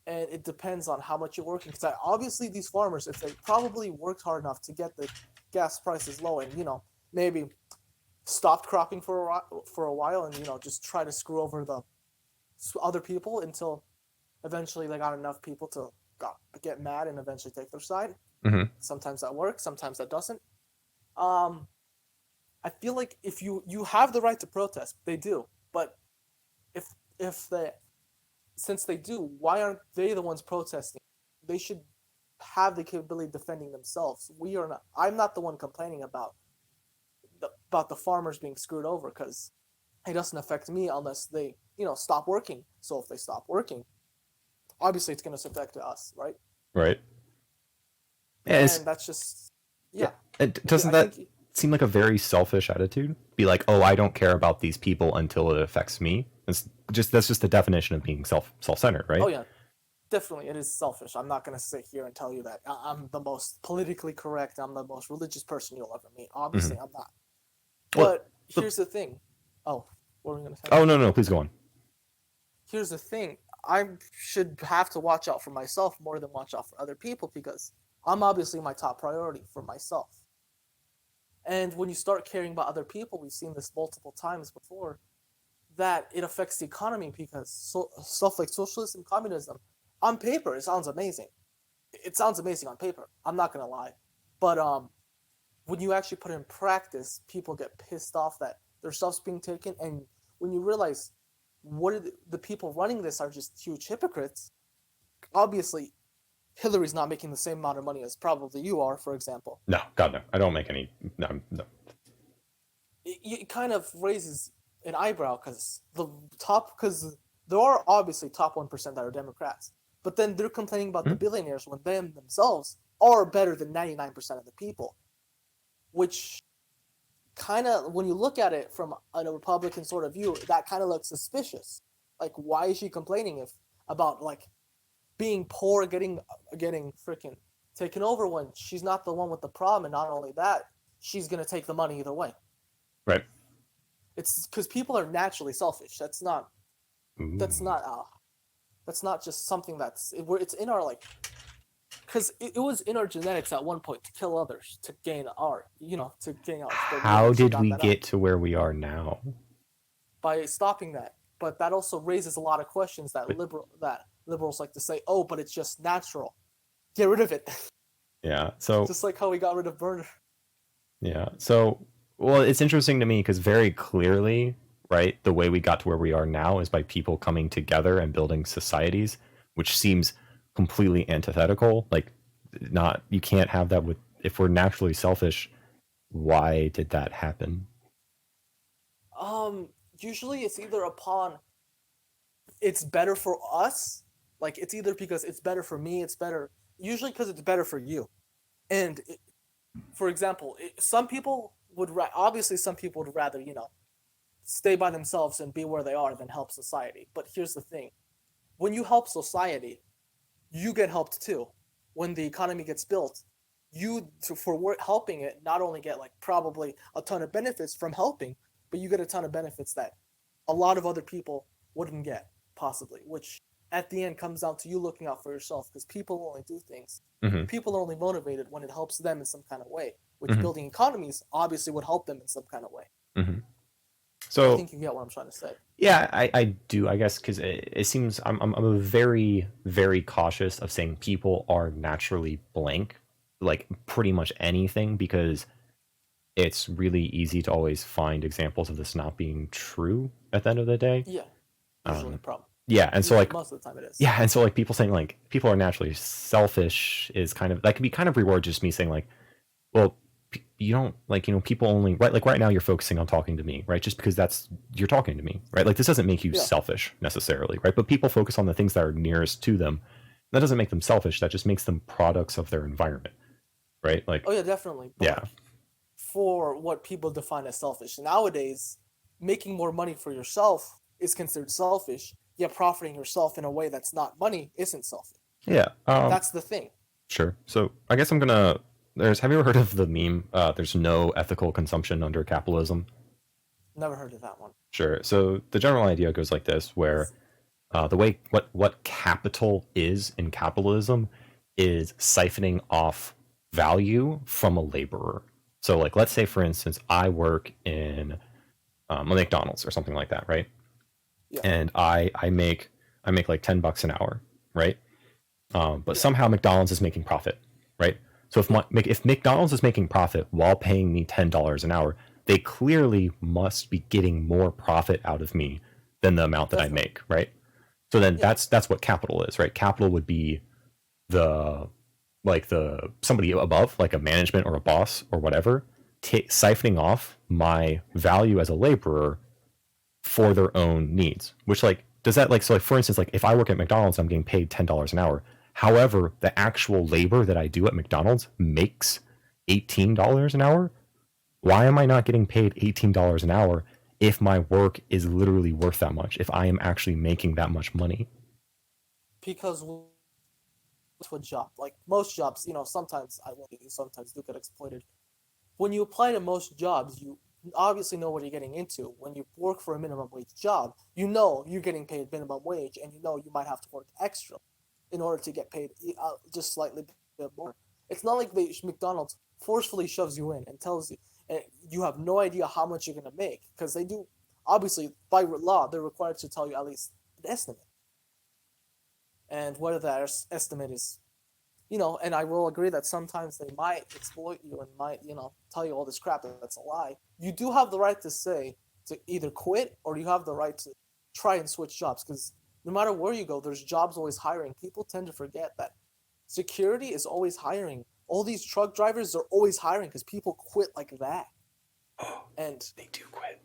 And it depends on how much you're working. Because obviously these farmers, if they probably worked hard enough to get the gas prices low, and maybe stopped cropping for a while, and just try to screw over the other people until eventually they got enough people to get mad and eventually take their side. Mhm. Sometimes that works, sometimes that doesn't. Um, I feel like if you have the right to protest, they do. But if they since they do, why aren't they the ones protesting? They should have the capability of defending themselves. We are not. I'm not the one complaining about the farmers being screwed over because it doesn't affect me unless they stop working. So if they stop working, obviously it's going to affect us, right? Right. Yeah, And that's just yeah. yeah. And doesn't I that think seem like a very selfish attitude? Be like, oh, I don't care about these people until it affects me. That's just the definition of being self-centered, oh right? yeah, definitely it is selfish. I'm not going to sit here and tell you that I'm the most politically correct, I'm the most religious person you'll ever meet. Obviously Hmm. I'm not. Well, But but, here's the thing. Oh, what were we going to say? oh no, no, please go on. Here's the thing. I should have to watch out for myself more than watch out for other people because I'm obviously my top priority for myself. And when you start caring about other people, we've seen this multiple times before, that it affects the economy because stuff like socialism, communism, on paper, it sounds amazing. It sounds amazing on paper. I'm not gonna lie, but when you actually put it in practice, people get pissed off that their stuff's being taken, and when you realize what are the people running this are just huge hypocrites. Obviously, Hillary's not making the same amount of money as probably you are, for example. No, God, no. I don't make any. No, no. It kind of raises an eyebrow because there are obviously top 1% that are Democrats, but then they're complaining about the Mhm. billionaires when them themselves are better than 99% of the people, which kind of, when you look at it from a Republican sort of view, that kind of looks suspicious. Like, why is she complaining if about like being poor, getting freaking taken over when she's not the one with the problem, and not only that, she's gonna take the money either way. Right. It's because people are naturally selfish. That's Ooh. not that's not just something it's in our like, because it was in our genetics at one point to kill others to gain ours, but we How eventually did got we that out get to where we are now? by stopping that. But that also raises a lot of questions that But liberals like to say, oh, but it's just natural. Get rid of it. yeah. So Just like how we got rid of murder. yeah. So well, it's interesting to me because very clearly, right, the way we got to where we are now is by people coming together and building societies, which seems completely antithetical. Like, not you can't have that with if we're naturally selfish. Why did that happen? Usually it's either upon it's better for us, like it's either because it's better for me, it's better usually because it's better for you, and For example, some people would obviously some people would rather, stay by themselves and be where they are than help society. But here's the thing: when you help society, you get helped too. When the economy gets built, helping it not only get like probably a ton of benefits from helping, but you get a ton of benefits that a lot of other people wouldn't get possibly, which at the end comes down to you looking out for yourself, because people only do things. Mm-hmm. People are only motivated when it helps them in some kind of way, which Mm-hmm. building economies obviously would help them in some kind of way. Mm-hmm. I So think you get what I'm trying to say. yeah, I do, I guess, because it seems I'm a very, very cautious of saying people are naturally blank, like pretty much anything, because it's really easy to always find examples of this not being true at the end of the day. Yeah, usually a problem. Yeah, and so like most of the time it is. yeah, and so like people saying like people are naturally selfish is kind of, that could be kind of reward just me saying like, well, you don't, like, people only, right, like right now you're focusing on talking to me, right, just because that's, you're talking to me, right, like this doesn't make you selfish necessarily, right, but people focus on the things that are nearest to them. That doesn't make them selfish, that just makes them products of their environment, right, like oh yeah, definitely. But yeah, for what people define as selfish nowadays, making more money for yourself is considered selfish, yet profiting yourself in a way that's not money isn't selfish. yeah, that's the thing. Sure. So I guess I'm gonna, have you ever heard of the meme, there's no ethical consumption under capitalism? Never heard of that one. Sure. So the general idea goes like this, where the way what capital is in capitalism is siphoning off value from a laborer. So like, let's say for instance, I work in a McDonald's or something like that, right? Yeah. And I make like $10 an hour, right? But somehow McDonald's is making profit, right? So if McDonald's is making profit while paying me $10 an hour, they clearly must be getting more profit out of me than the amount that I make, right? So then that's what capital is, right? Capital would be the somebody above, like a management or a boss or whatever, siphoning off my value as a laborer for their own needs. Which, like, does that, like, so like for instance, like if I work at McDonald's, I'm getting paid $10 an hour. However, the actual labor that I do at McDonald's makes $18 an hour. Why am I not getting paid $18 an hour if my work is literally worth that much, if I am actually making that much money? Because to a job, like most jobs, sometimes sometimes do get exploited. When you apply to most jobs, you obviously know what you're getting into. When you work for a minimum wage job, you know you're getting paid minimum wage, and you know you might have to work extra in order to get paid just slightly bit more. It's not like McDonald's forcefully shoves you in and tells you, and you have no idea how much you're going to make, because they do, obviously, by law, they're required to tell you at least an estimate. And whether that estimate is, and I will agree that sometimes they might exploit you and might, tell you all this crap that's a lie. You do have the right to say, to either quit, or you have the right to try and switch jobs, because no matter where you go, there's jobs always hiring. People tend to forget that security is always hiring. All these truck drivers are always hiring because people quit like that. Oh, and they do quit.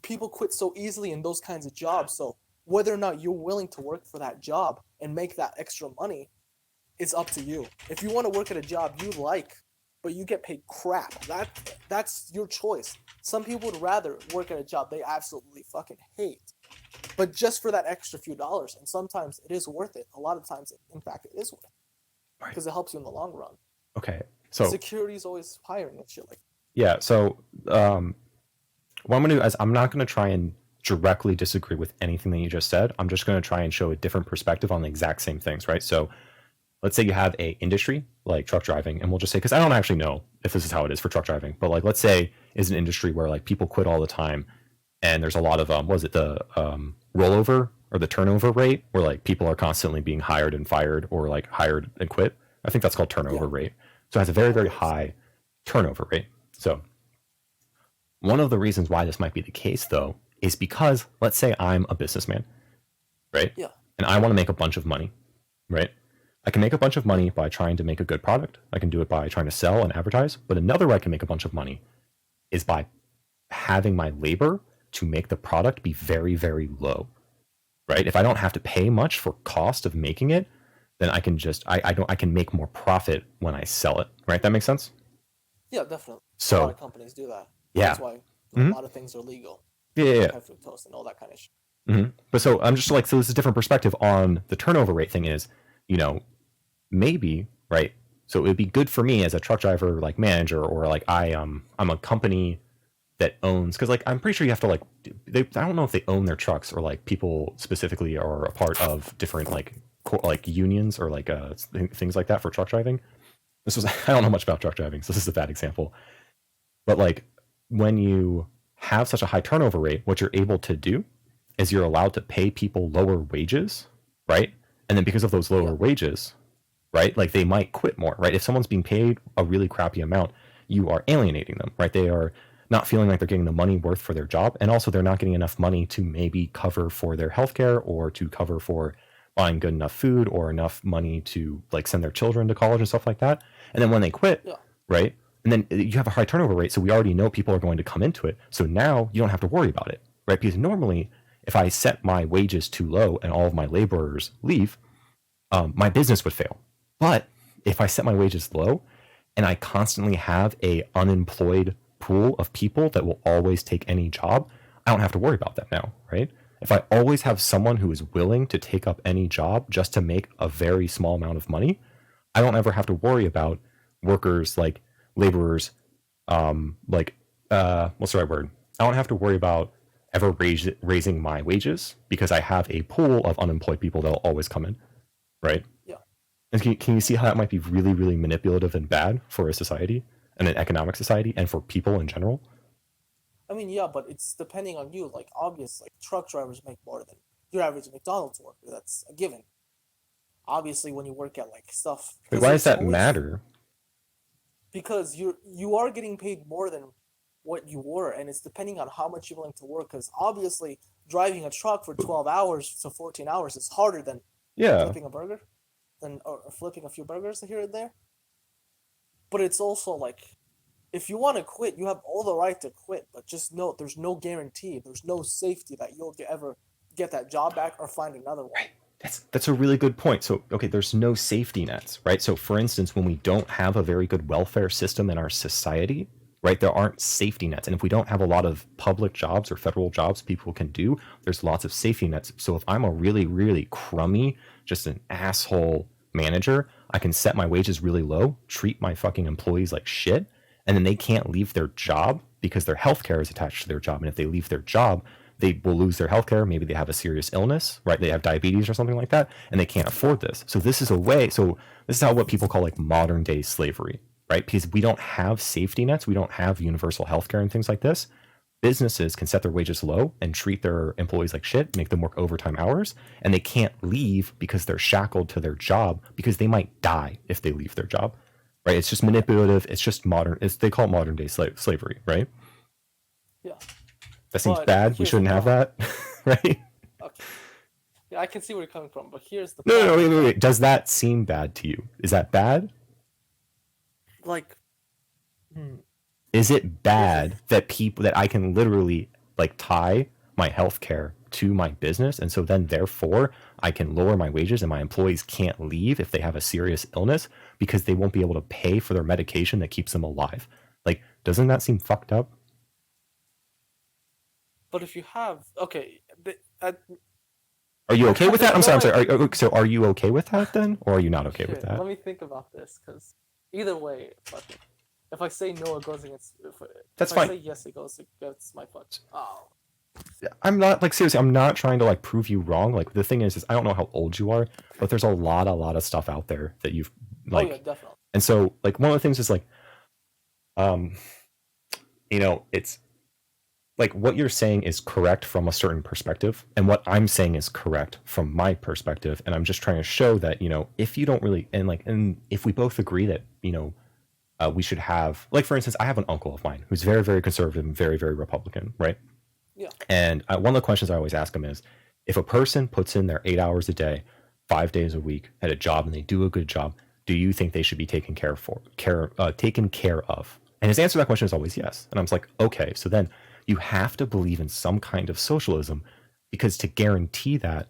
People quit so easily in those kinds of jobs. So whether or not you're willing to work for that job and make that extra money, it's up to you. If you want to work at a job you like, but you get paid crap, that's your choice. Some people would rather work at a job they absolutely fucking hate, but just for that extra few dollars. And sometimes it is worth it. A lot of times, in fact, it is worth it. Right. Because it helps you in the long run. Okay, so security is always hiring and shit like that. Yeah, so what I'm going to do is I'm not going to try and directly disagree with anything that you just said. I'm just going to try and show a different perspective on the exact same things, right? So let's say you have a industry like truck driving, and we'll just say, because I don't actually know if this is how it is for truck driving, but like let's say is an industry where like people quit all the time, and there's a lot of the rollover or the turnover rate, where like people are constantly being hired and fired, or like hired and quit. I think that's called turnover rate. So it has a very, very high turnover rate. So one of the reasons why this might be the case, though, is because let's say I'm a businessman, right? Yeah. And I want to make a bunch of money, right? I can make a bunch of money by trying to make a good product. I can do it by trying to sell and advertise. But another way I can make a bunch of money is by having my labor to make the product be very, very low, right? If I don't have to pay much for cost of making it, then I can just I can make more profit when I sell it, right? That makes sense? Yeah, definitely. A lot So of companies do that. yeah. That's why a Mhm. lot of things are legal, Yeah, yeah, like yeah. high fructose and all that kind of shit. But so I'm just like, so this is a different perspective on the turnover rate thing is, you know, maybe, right? So it would be good for me as a truck driver, like manager, or like I'm a company that owns, because like I'm pretty sure you have to like I don't know if they own their trucks or like people specifically are a part of different like like unions or like things like that for truck driving. This was I don't know much about truck driving, so this is a bad example. But like when you have such a high turnover rate, what you're able to do is you're allowed to pay people lower wages, right? And then because of those lower Yeah, wages, right? Like they might quit more, right? If someone's being paid a really crappy amount, you are alienating them, right? They are not feeling like they're getting the money worth for their job. And also they're not getting enough money to maybe cover for their healthcare or to cover for buying good enough food or enough money to like send their children to college and stuff like that. And then when they quit, yeah, right? And then you have a high turnover rate. So we already know people are going to come into it. So now you don't have to worry about it, right? Because normally if I set my wages too low and all of my laborers leave, my business would fail. But if I set my wages low and I constantly have a unemployed pool of people that will always take any job, I don't have to worry about that now, right? If I always have someone who is willing to take up any job just to make a very small amount of money, I don't ever have to worry about workers like laborers, like what's the right word? I don't have to worry about ever raising my wages because I have a pool of unemployed people that will always come in, right? yeah. And can you see how that might be really, really manipulative and bad for a society and an economic society and for people in general? I mean, yeah, but it's depending on you. Like, obviously, truck drivers make more than your average McDonald's worker. That's a given. Obviously, when you work at like stuff, Wait, because why does there's that always matter? because you are getting paid more than what you were, and it's depending on how much you're willing to work. Because obviously, driving a truck for 12 hours to 14 hours is harder than Yeah. flipping a burger, than or flipping a few burgers here and there. But it's also like, if you want to quit, you have all the right to quit. But just know there's no guarantee, there's no safety that you'll ever get that job back or find another one. Right. That's a really good point. So, okay, there's no safety nets, right? So, for instance, when we don't have a very good welfare system in our society, right, there aren't safety nets. And if we don't have a lot of public jobs or federal jobs people can do, there's lots of safety nets. So, if I'm a really, really crummy, just an asshole manager, I can set my wages really low, treat my fucking employees like shit, and then they can't leave their job because their healthcare is attached to their job. And if they leave their job, they will lose their healthcare. Maybe they have a serious illness, right? They have diabetes or something like that, and they can't afford this. So this is a way. So this is how what people call like modern day slavery, right? Because we don't have safety nets, we don't have universal healthcare and things like this. Businesses can set their wages low and treat their employees like shit, make them work overtime hours, and they can't leave because they're shackled to their job because they might die if they leave their job, right? It's just manipulative. It's just modern. They call it modern day slavery, right? Yeah, That seems but bad. We here's the shouldn't have problem. that, right? Okay, yeah, I can see where you're coming from, but here's the No, no, no, problem. wait. Does that seem bad to you? Is that bad? Like, hmm, Is it here's the bad that people that I can literally like tie my healthcare to my business, and so then therefore I can lower my wages, and my employees can't leave if they have a serious illness because they won't be able to pay for their medication that keeps them alive? Like, doesn't that seem fucked up? but if you have okay, Are you okay with that? I'm no, sorry. I'm sorry. So are you okay with that then, or are you not okay with shit. that? Let me think about this, because either way, if I say no, it goes against. That's If I fine. say yes, it goes against my fuck. Oh, I'm not like seriously. I'm not trying to like prove you wrong. Like the thing is I don't know how old you are, but there's a lot of stuff out there that you've oh yeah, like, definitely. and so like one of the things is like, um, it's like what you're saying is correct from a certain perspective, and what I'm saying is correct from my perspective, and I'm just trying to show that if you don't really and if we both agree that we should have, like, for instance, I have an uncle of mine who's very, very conservative and very, very Republican, right? Yeah, And one of the questions I always ask him is, if a person puts in their 8 hours a day, 5 days a week at a job, and they do a good job, do you think they should be taken care of? And his answer to that question is always yes. And I was like, okay, so then you have to believe in some kind of socialism, because to guarantee that,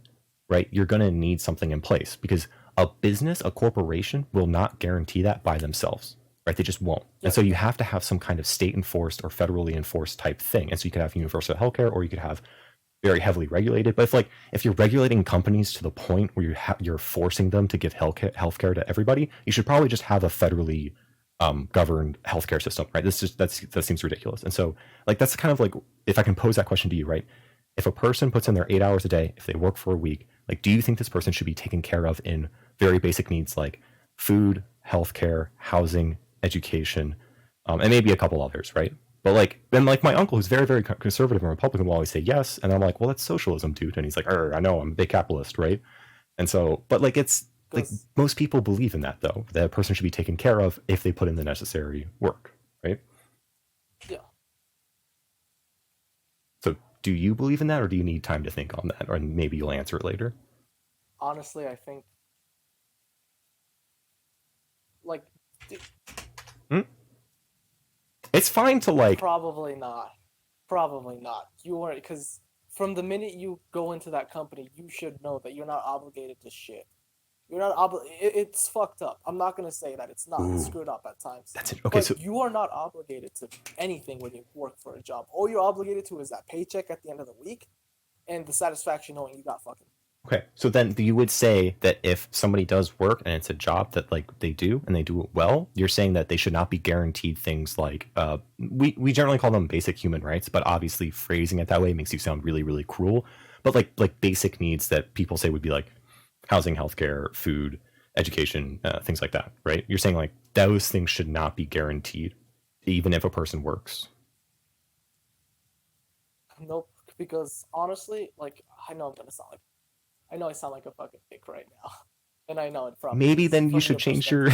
right, you're going to need something in place, because a business, a corporation will not guarantee that by themselves, right? They just won't. Yeah. And so you have to have some kind of state enforced or federally enforced type thing. And so you could have universal healthcare, or you could have very heavily regulated. But if you're regulating companies to the point where you're forcing them to give healthcare to everybody, you should probably just have a federally governed healthcare system, right? That seems ridiculous. And so that's kind of like, if I can pose that question to you, right? If a person puts in their 8 hours a day, if they work for a week, do you think this person should be taken care of in very basic needs like food, healthcare, housing, education, and maybe a couple others, right? But then my uncle, who's very, very conservative and Republican, will always say yes, and I'm like, well, that's socialism, dude. And he's like, I know, I'm a big capitalist, right? And so, but it's most people believe in that, though, that a person should be taken care of if they put in the necessary work, right? Yeah. So, do you believe in that, or do you need time to think on that, or maybe you'll answer it later? Honestly, I think it's fine to Probably not. You are, because from the minute you go into that company, you should know that you're not obligated to shit. You're not it's fucked up. I'm not gonna say that it's not. It's screwed up at times. That's it. Okay, but so you are not obligated to anything when you work for a job. All you're obligated to is that paycheck at the end of the week, and the satisfaction knowing you got fucking. Okay, so then you would say that if somebody does work and it's a job that they do and they do it well, you're saying that they should not be guaranteed things like we generally call them basic human rights, but obviously phrasing it that way makes you sound really, really cruel. But like basic needs that people say would be like housing, healthcare, food, education, things like that, right? You're saying those things should not be guaranteed, even if a person works. Nope, because honestly, I know I know I sound like a fucking dick right now, and I know it probably. Maybe then you should change your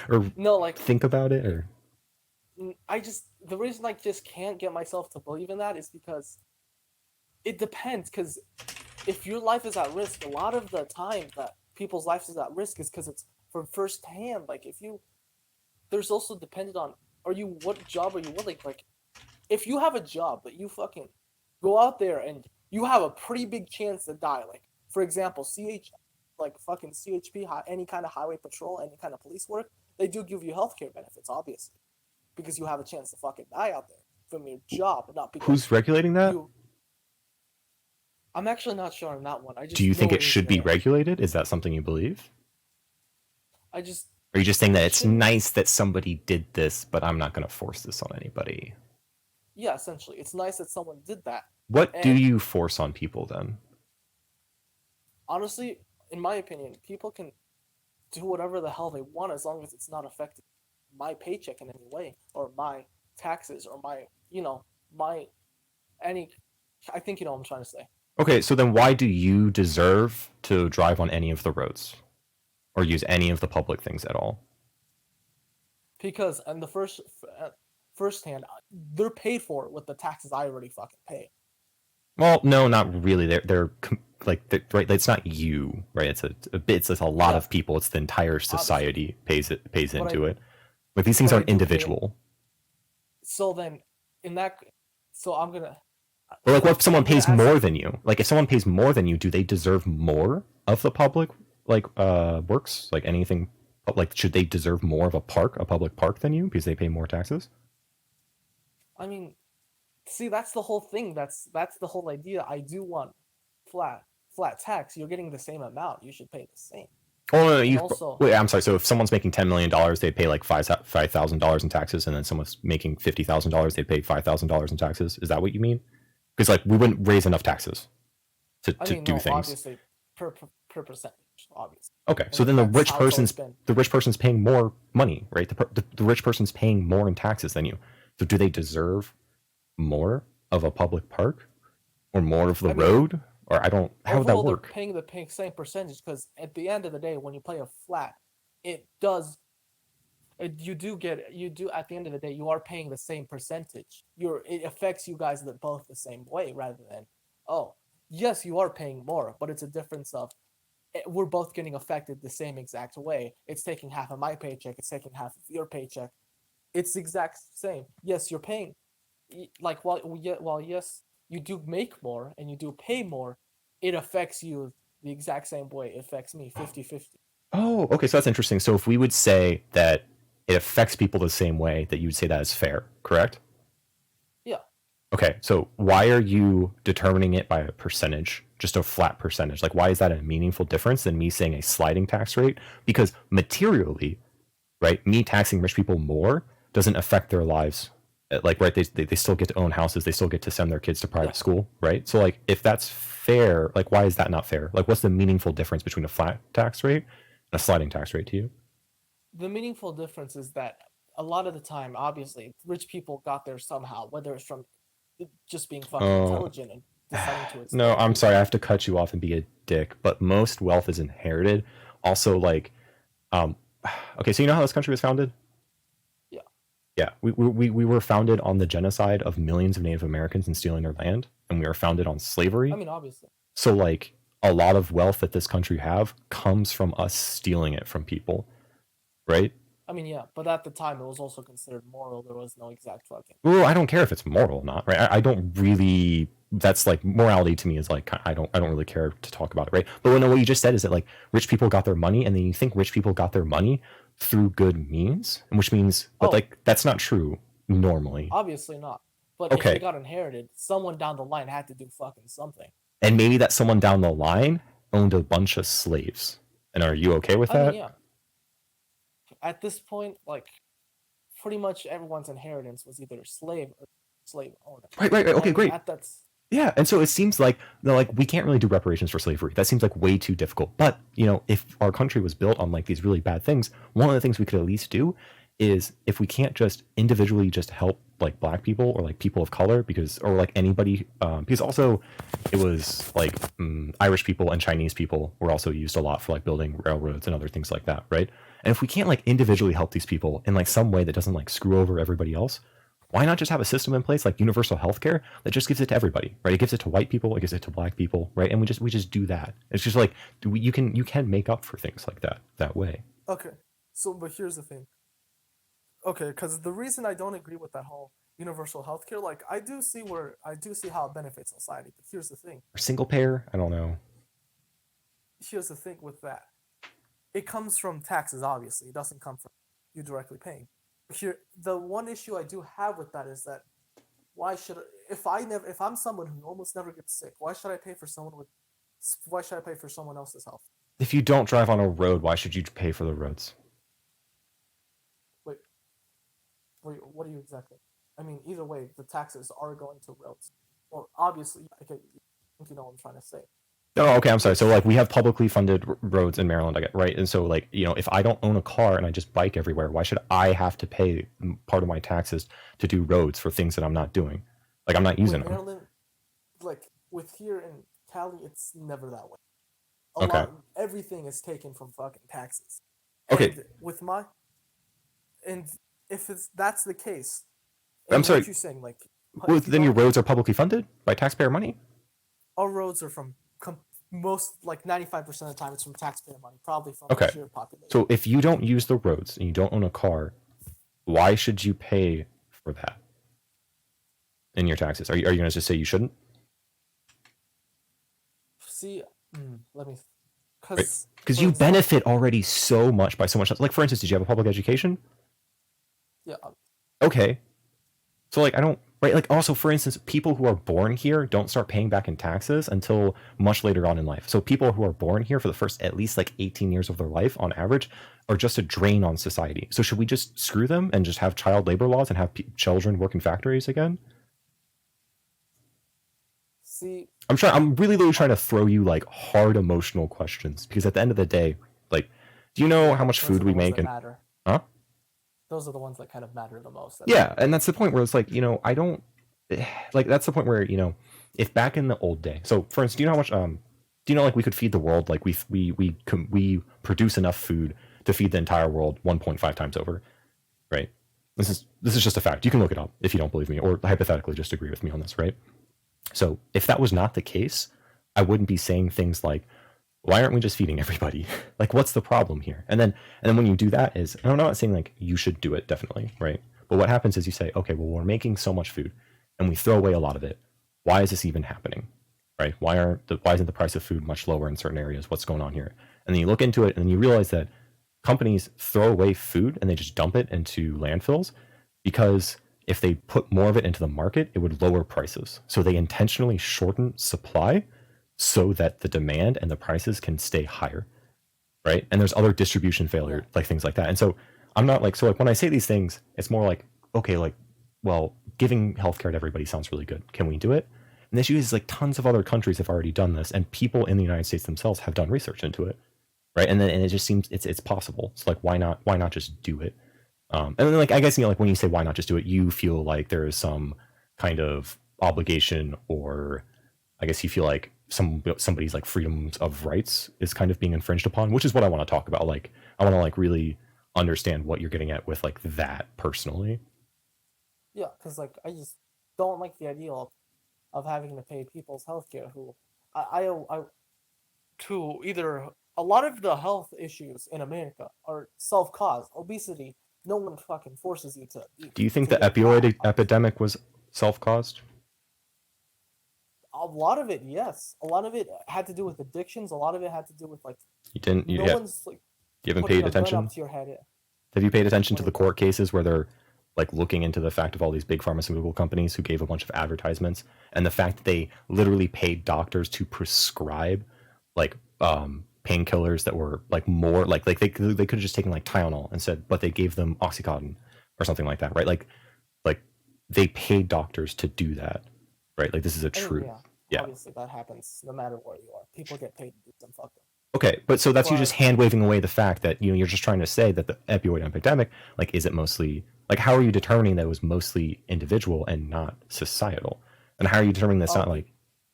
or no, think about it, or. The reason I just can't get myself to believe in that is because it depends. Because if your life is at risk, a lot of the time that people's lives is at risk is because it's from first hand. There's also dependent on what job are you willing? If you have a job but you fucking go out there and you have a pretty big chance to die. For example, fucking CHP, any kind of highway patrol, any kind of police work, they do give you healthcare benefits, obviously, because you have a chance to fucking die out there from your job, not because. Who's regulating that? I'm actually not sure on that one. Do you think it should be regulated? Is that something you believe? Or are you just saying that it's nice that somebody did this, but I'm not going to force this on anybody? Yeah, essentially, it's nice that someone did that. What do you force on people then? Honestly, in my opinion, people can do whatever the hell they want as long as it's not affecting my paycheck in any way, or my taxes, or I think you know what I'm trying to say. Okay, so then why do you deserve to drive on any of the roads or use any of the public things at all? Because in the first hand, they're paid for with the taxes I already fucking pay. Well, no, not really. They're right. It's not you, right? It's a lot of people. It's the entire society pays into it. These things aren't individual. So then, I'm gonna. Or what if someone pays more than you? If someone pays more than you, do they deserve more of the public works? Anything? Should they deserve more of a public park than you because they pay more taxes? I mean, see, that's the whole thing. That's the whole idea. I do want flat tax. You're getting the same amount. You should pay the same. Oh no! Wait, I'm sorry. So if someone's making $10 million, they'd pay $5,000 in taxes, and then someone's making $50,000, they'd pay $5,000 in taxes. Is that what you mean? Because we wouldn't raise enough taxes to do things. Obviously, per percentage, obviously. Okay, so then the rich person's paying more money, right? The rich person's paying more in taxes than you. So do they deserve more of a public park or more of the road? Or how would that work? They're paying the same percentage because at the end of the day, when you play a flat, it does. At the end of the day, you are paying the same percentage. It affects you guys both the same way, rather than, yes, you are paying more, but it's a difference of we're both getting affected the same exact way. It's taking half of my paycheck. It's taking half of your paycheck. It's the exact same. Yes, you're paying. Yes, you do make more and you do pay more, it affects you the exact same way it affects me, 50-50. Oh, okay, so that's interesting. So if we would say that it affects people the same way that you would say that is fair, correct? Yeah. Okay, so why are you determining it by a percentage, just a flat percentage? Like, why is that a meaningful difference than me saying a sliding tax rate? Because materially, right, me taxing rich people more doesn't affect their lives. Like, right, they still get to own houses, they still get to send their kids to private school, right? So, like, if that's fair, like, why is that not fair? Like, what's the meaningful difference between a flat tax rate and a sliding tax rate to you? The meaningful difference is that a lot of the time, obviously, rich people got there somehow, whether it's from just being fucking intelligent and deciding to exploit. No, I'm sorry, I have to cut you off and be a dick, but most wealth is inherited. Also, like, okay, so you know how this country was founded? Yeah. Yeah, we were founded on the genocide of millions of Native Americans and stealing their land, and we were founded on slavery. I mean, obviously. So, like, a lot of wealth that this country have comes from us stealing it from people, right? I mean, yeah, but at the time it was also considered moral. There was no exact fucking. Well, I don't care if it's moral or not, right? I don't really. That's like morality to me is like I don't really care to talk about it, right? But what you just said is that like rich people got their money, and then you think rich people got their money through good means, which means, but like that's not true normally. Obviously not. But if they got inherited, someone down the line had to do fucking something. And maybe that someone down the line owned a bunch of slaves. And are you okay with that? I mean, yeah. At this point, like, pretty much everyone's inheritance was either slave or slave owner. Right. Okay, great. That's yeah, and so it seems like we can't really do reparations for slavery. That seems like way too difficult. But if our country was built on like these really bad things, one of the things we could at least do is if we can't just individually just help like black people or like people of color or like anybody because also it was like Irish people and Chinese people were also used a lot for like building railroads and other things like that, right? And if we can't like individually help these people in like some way that doesn't like screw over everybody else, why not just have a system in place like universal healthcare that just gives it to everybody, right? It gives it to white people, it gives it to black people, right? And we just do that. It's just like you can make up for things like that way. Okay, so but here's the thing. Okay, because the reason I don't agree with that whole universal healthcare, like I do see how it benefits society, but here's the thing. Or single payer, I don't know. Here's the thing with that. It comes from taxes, obviously. It doesn't come from you directly paying. Here, the one issue I do have with that is that if I'm someone who almost never gets sick, why should I pay for someone else's health? If you don't drive on a road, why should you pay for the roads? Wait, what are you exactly? I mean, either way, the taxes are going to roads. Well, obviously, I think you know what I'm trying to say. Oh, okay, I'm sorry. So, like, we have publicly funded roads in Maryland, I get, right? And so, like, if I don't own a car and I just bike everywhere, why should I have to pay part of my taxes to do roads for things that I'm not doing? Like, I'm not using them. Maryland, like, with here in Cali, it's never that way. Everything is taken from fucking taxes. Okay. And if that's the case, I'm sorry. What you're saying, like, then your roads are publicly funded by taxpayer money? Our roads are from most, like 95% of the time, it's from taxpayer money, probably from sheer population. So if you don't use the roads and you don't own a car, why should you pay for that in your taxes? Are you going to just say you shouldn't? See, let me. Because you benefit already so much by so much. Like, for instance, did you have a public education? Yeah. Okay. So, like, I don't... Right? Like, also, for instance, people who are born here don't start paying back in taxes until much later on in life. So people who are born here for the first at least, like, 18 years of their life, on average, are just a drain on society. So should we just screw them and just have child labor laws and have children work in factories again? See... I'm really trying to throw you, like, hard emotional questions. Because at the end of the day, like, do you know how much food we make? Matter. Huh? Those are the ones that kind of matter the most. Yeah, and that's the point where it's like, I don't... Like, that's the point where, if back in the old day... So, for instance, do you know how much... do you know, like, we could feed the world? Like, we produce enough food to feed the entire world 1.5 times over, right? This is just a fact. You can look it up if you don't believe me, or hypothetically just agree with me on this, right? So, if that was not the case, I wouldn't be saying things like, why aren't we just feeding everybody? Like, what's the problem here? And then when you do that is, and I'm not saying like you should do it, definitely, right? But what happens is you say, okay, well, we're making so much food and we throw away a lot of it. Why is this even happening, right? Why isn't the price of food much lower in certain areas? What's going on here? And then you look into it and you realize that companies throw away food and they just dump it into landfills because if they put more of it into the market, it would lower prices. So they intentionally shorten supply so that the demand and the prices can stay higher, right? And there's other distribution failure, like things like that. And so I'm not like, so like when I say these things, it's more like, okay, like, well, giving healthcare to everybody sounds really good. Can we do it? And the issue is like tons of other countries have already done this, and people in the United States themselves have done research into it, right? And then it just seems it's possible. So like, why not just do it? And then like I guess like when you say why not just do it, you feel like there is some kind of obligation, or I guess you feel like somebody's like freedoms of rights is kind of being infringed upon, which is what I want to talk about. Like I want to like really understand what you're getting at with like that personally. Yeah, because like I just don't like the idea of having to pay people's healthcare who I to either a lot of the health issues in America are self-caused. Obesity, no one fucking forces you to eat. Do you think to the eat opioid fat. epidemic was self-caused? A lot of it, yes. A lot of it had to do with addictions. A lot of it had to do with like You didn't. no one's like You haven't putting paid a gun attention. up to your head. Have you paid attention to What the is court cases where they're like looking into the fact of all these big pharmaceutical companies who gave a bunch of advertisements, and the fact that they literally paid doctors to prescribe like painkillers that were like more like they could have just taken like Tylenol and said, but they gave them Oxycontin or something like that, right? Like they paid doctors to do that, right? Like this is a I mean, truth. Yeah. Obviously, that happens no matter where you are. People get paid to do some fucked up. Okay, but so that's you just But hand waving away the fact that you're just trying to say that the opioid epidemic, like, is it mostly like how are you determining that it was mostly individual and not societal, and how are you determining that's not like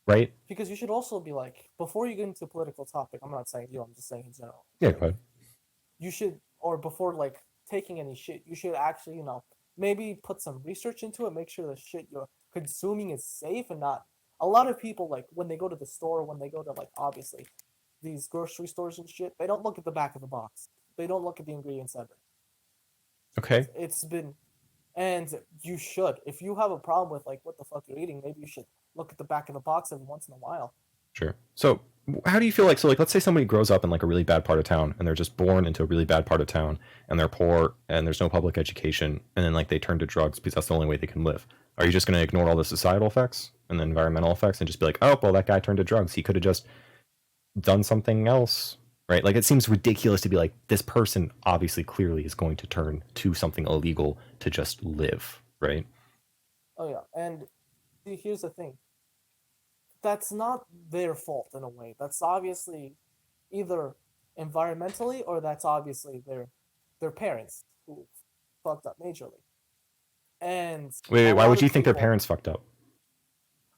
right? because you should also be like before you get into a political topic. I'm not saying you. I'm just saying in general. Yeah, go ahead. You should, or before like taking any shit, you should actually maybe put some research into it. Make sure the shit you're consuming is safe and not. A lot of people like when they go to the store, when they go to like obviously these grocery stores and shit, they don't look at the back of the box. They don't look at the ingredients ever. Okay. It's been, and you should. If you have a problem with like what the fuck you're eating, maybe you should look at the back of the box every once in a while. Sure. So how do you feel like, so like let's say somebody grows up in like a really bad part of town, and they're just born into a really bad part of town, and they're poor and there's no public education, and then like they turn to drugs because that's the only way they can live. Are you just going to ignore all the societal effects and the environmental effects and just be like, oh well, that guy turned to drugs, he could have just done something else, right? Like it seems ridiculous to be like, this person obviously clearly is going to turn to something illegal to just live, right? Oh yeah, and here's the thing. That's not their fault in a way. That's obviously either environmentally or that's obviously their parents who fucked up majorly. And Wait, a why lot would you of think their people, parents fucked up?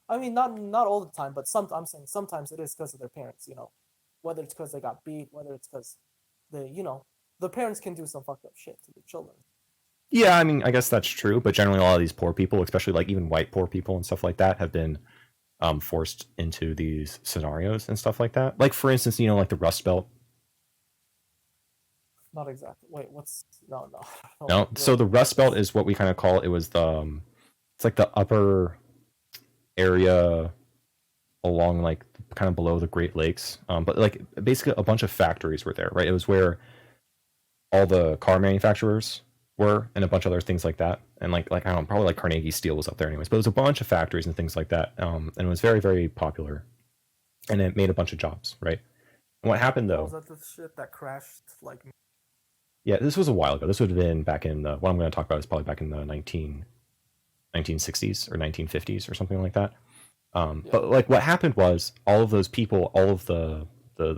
I mean, not all the time, but I'm saying sometimes it is because of their parents. Whether it's because they got beat, whether it's because the parents can do some fucked up shit to their children. Yeah, I mean, I guess that's true, but generally a lot of these poor people, especially like even white poor people and stuff like that, have been forced into these scenarios and stuff like that. Like for instance, like the Rust Belt. Not exactly. Wait, what's no. No, so the Rust Belt is what we kind of call it. Was it's like the upper area along like kind of below the Great Lakes, but like basically a bunch of factories were there, right? It was where all the car manufacturers were and a bunch of other things like that, and like I don't know, probably like Carnegie Steel was up there anyways, but it was a bunch of factories and things like that, and it was very, very popular, and it made a bunch of jobs, right? And what happened though? Was that the shit that crashed like? Yeah, this was a while ago. This would have been back in the, what I'm going to talk about is probably back in the 1960s or 1950s or something like that. But like what happened was all of those people, all of the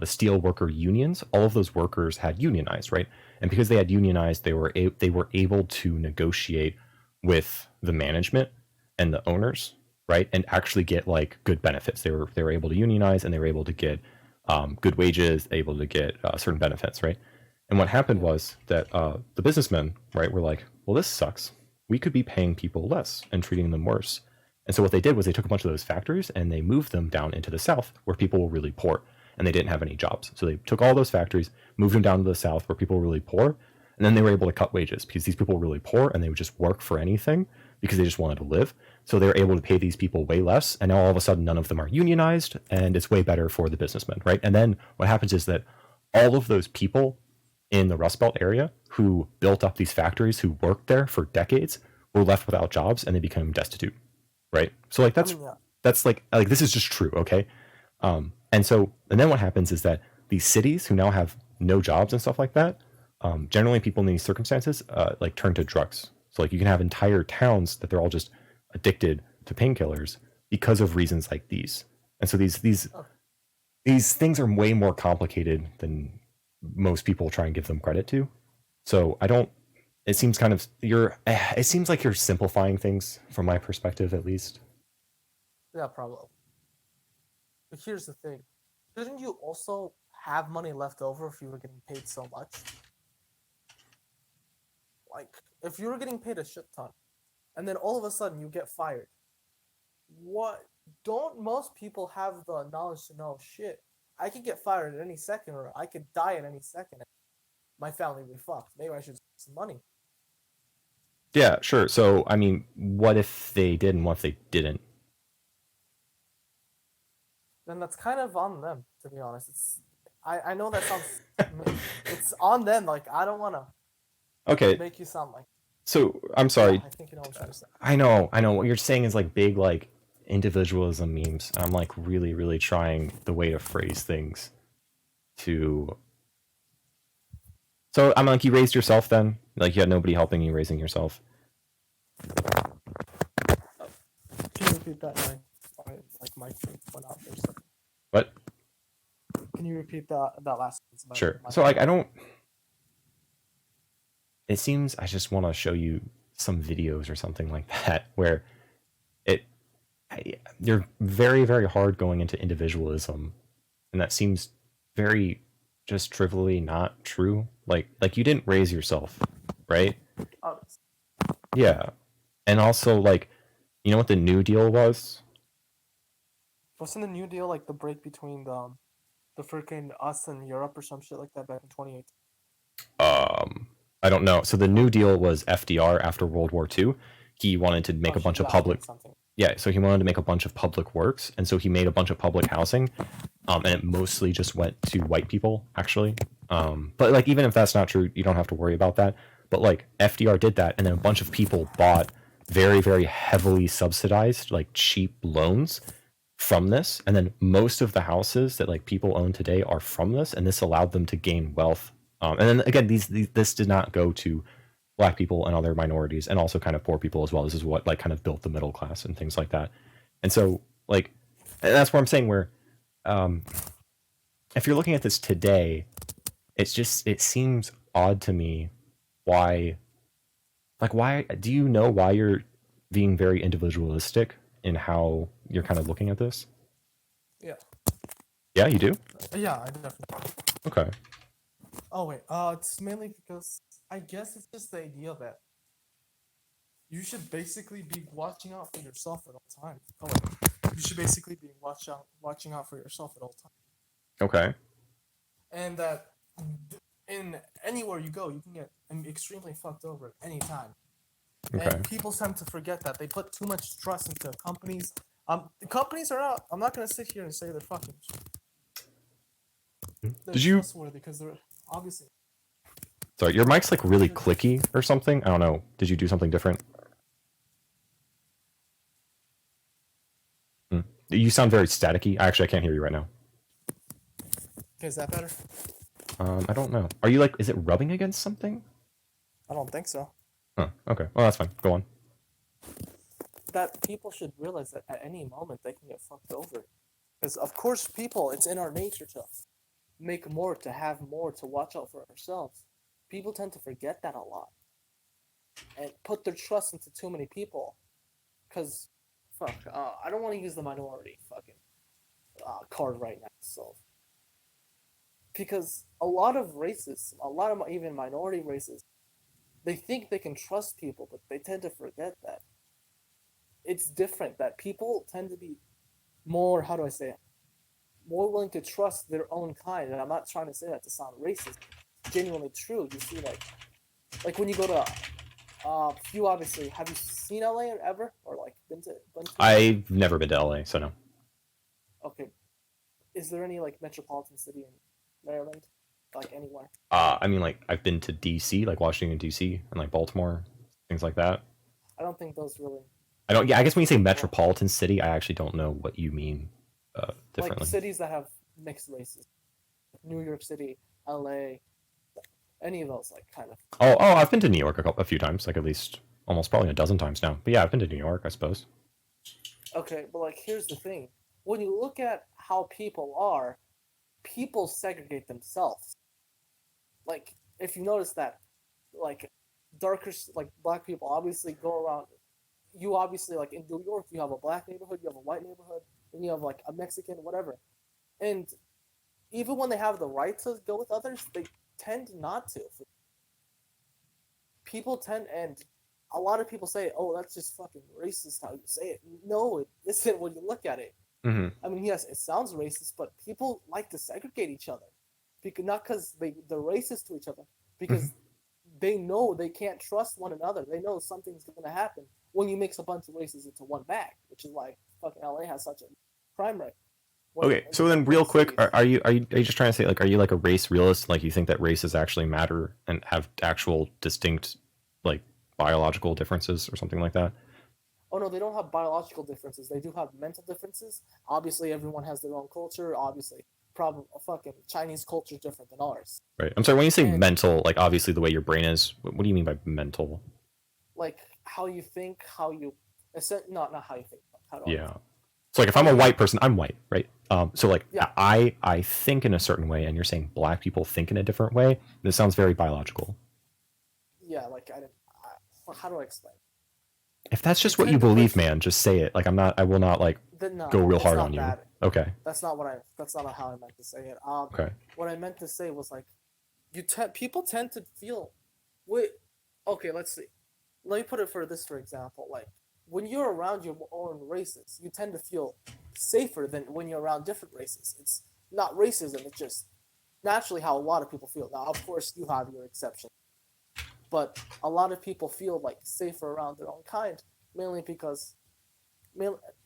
steel worker unions, all of those workers had unionized, right? And because they had unionized, they were able to negotiate with the management and the owners, right? And actually get like good benefits. They were able to unionize, and they were able to get good wages, able to get certain benefits, right? And what happened was that the businessmen, right, were like, well, this sucks. We could be paying people less and treating them worse. And so what they did was they took a bunch of those factories and they moved them down into the South where people were really poor and they didn't have any jobs. So they took all those factories, moved them down to the South where people were really poor, and then they were able to cut wages because these people were really poor and they would just work for anything because they just wanted to live. So they were able to pay these people way less, and now all of a sudden none of them are unionized, and it's way better for the businessmen, right? And then what happens is that all of those people in the Rust Belt area who built up these factories, who worked there for decades, were left without jobs and they became destitute, right? So like I mean, yeah. that's like this is just true, okay? And then what happens is that these cities who now have no jobs and stuff like that, generally people in these circumstances like turn to drugs. So like you can have entire towns that they're all just addicted to painkillers because of reasons like these. And so these things are way more complicated than most people try and give them credit to. So I don't. It seems kind of It seems like you're simplifying things from my perspective, at least. Yeah, probably. But here's the thing: shouldn't you also have money left over if you were getting paid so much? Like, if you were getting paid a shit ton, and then all of a sudden you get fired, what? Don't most people have the knowledge to know, shit, I could get fired at any second, or I could die at any second. My family would be fucked. Maybe I should save some money. Yeah, sure. So I mean, what if they did and what if they didn't? Then that's kind of on them, to be honest. I know that sounds it's on them. Like, I don't want to Okay, make you sound like. so I'm sorry. Yeah, I think you know what I'm trying to say. I know. What you're saying is like big like individualism memes. I'm like really, really trying the way to phrase things to. So I'm like, you raised yourself then? Like you had nobody helping you raising yourself? Can you repeat that? My thing went out for a second. What? Can you repeat that last sentence? Sure. So like I don't. It seems I just want to show you some videos or something like that where you're very, very hard going into individualism, and that seems very just trivially not true. Like you didn't raise yourself, right? Oh, Yeah, and also like, you know what the New Deal was? wasn't the New Deal like the break between the freaking us and Europe or some shit like that back in 2018? I don't know. So the New Deal was FDR after World War II. He wanted to make a bunch of public. Yeah, so he wanted to make a bunch of public works, and so he made a bunch of public housing, and it mostly just went to white people, actually. But like, even if that's not true, you don't have to worry about that. But like, FDR did that, and then a bunch of people bought very, very heavily subsidized, like cheap loans from this, and then most of the houses that like people own today are from this, and this allowed them to gain wealth. And then again, this did not go to black people and other minorities and also kind of poor people as well. This is what like kind of built the middle class and things like that. And so like, and that's what I'm saying where if you're looking at this today, it seems odd to me why do you know why you're being very individualistic in how you're kind of looking at this? Yeah. Yeah, you do? Yeah, I definitely. Okay. Oh wait, it's mainly because I guess it's just the idea that you should basically be watching out for yourself at all times. Oh wait, you should basically be watching out for yourself at all times. Okay. And that in anywhere you go, you can get extremely fucked over at any time. Okay. And people tend to forget that they put too much trust into companies. The companies are out. I'm not gonna sit here and say they're fucking. They're trustworthy because they're obviously. Sorry, your mic's like really clicky or something. I don't know. Did you do something different? You sound very staticky. Actually, I can't hear you right now. Okay, is that better? I don't know. Are you like? Is it rubbing against something? I don't think so. Oh, okay. Well, that's fine. Go on. That people should realize that at any moment they can get fucked over. Because of course, people, it's in our nature to make more, to have more, to watch out for ourselves. People tend to forget that a lot and put their trust into too many people. Because, I don't want to use the minority fucking card right now. So, because a lot of races, a lot of even minority races, they think they can trust people, but they tend to forget that it's different. That people tend to be more, how do I say it? More willing to trust their own kind. And I'm not trying to say that to sound racist. It's genuinely true. You see, like when you go to, you obviously, have you seen LA ever? Or like been to I've never been to LA, so no. Okay. Is there any like metropolitan city in Maryland? like anywhere? I mean, like I've been to DC, like Washington DC, and like Baltimore, things like that. I don't think those really I don't. Yeah, I guess when you say well, metropolitan city, I actually don't know what you mean like differently. cities that have mixed races, New York City, LA, any of those, like kind of. I've been to New York a few times, like at least almost probably a dozen times now. But yeah, I've been to New York, I suppose. Okay, but like here's the thing: when you look at how people are, people segregate themselves. Like if you notice that, like darker, like black people obviously go around. You obviously like in New York, you have a black neighborhood, you have a white neighborhood, and you have like a Mexican, whatever. And even when they have the right to go with others, they tend not to. People tend, and a lot of people say, "Oh, that's just fucking racist how you say it." No, it isn't when you look at it. Mm-hmm. I mean, yes, it sounds racist, but people like to segregate each other, because not because they're racist to each other, because they know they can't trust one another. They know something's gonna happen when you mix a bunch of races into one bag, which is why fucking LA has such a crime rate. Okay, so then real quick, are you just trying to say like are you like a race realist? Like you think that races actually matter and have actual distinct like biological differences or something like that? Oh no, they don't have biological differences. They do have mental differences. Obviously, everyone has their own culture. Obviously, probably fucking Chinese culture is different than ours. Right. I'm sorry, when you say And mental, like obviously the way your brain is, what do you mean by mental? like how you think, how you, not how you think. How do I? Yeah. So like if How I'm a you, white person, I'm white, right? So like yeah, I think in a certain way, and you're saying black people think in a different way. This sounds very biological. yeah. Like I didn't. How do I explain? If that's You just what you tend to believe, pursue. man, just say it. Like I will not like No, go real it's hard on not you. that. Okay. That's not what I. That's not how I meant to say it. Okay. What I meant to say was like, people tend to feel, wait, okay, let's see. Let me put it for example. Like when you're around your own races, you tend to feel safer than when you're around different races. It's not racism. It's just naturally how a lot of people feel. Now, of course, you have your exception, but a lot of people feel like safer around their own kind, mainly because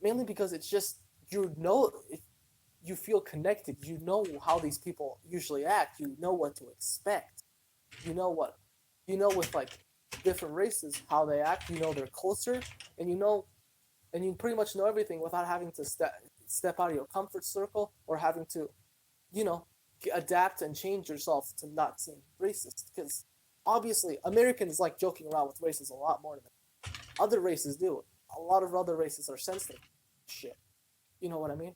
mainly because it's just you feel connected. You know how these people usually act. You know what to expect. You know what with like different races how they act. You know their culture, and you pretty much know everything without having to step out of your comfort circle or having to, you know, adapt and change yourself to not seem racist. Because obviously Americans like joking around with races a lot more than other races do. A lot of other races are sensitive. Shit. You know what I mean?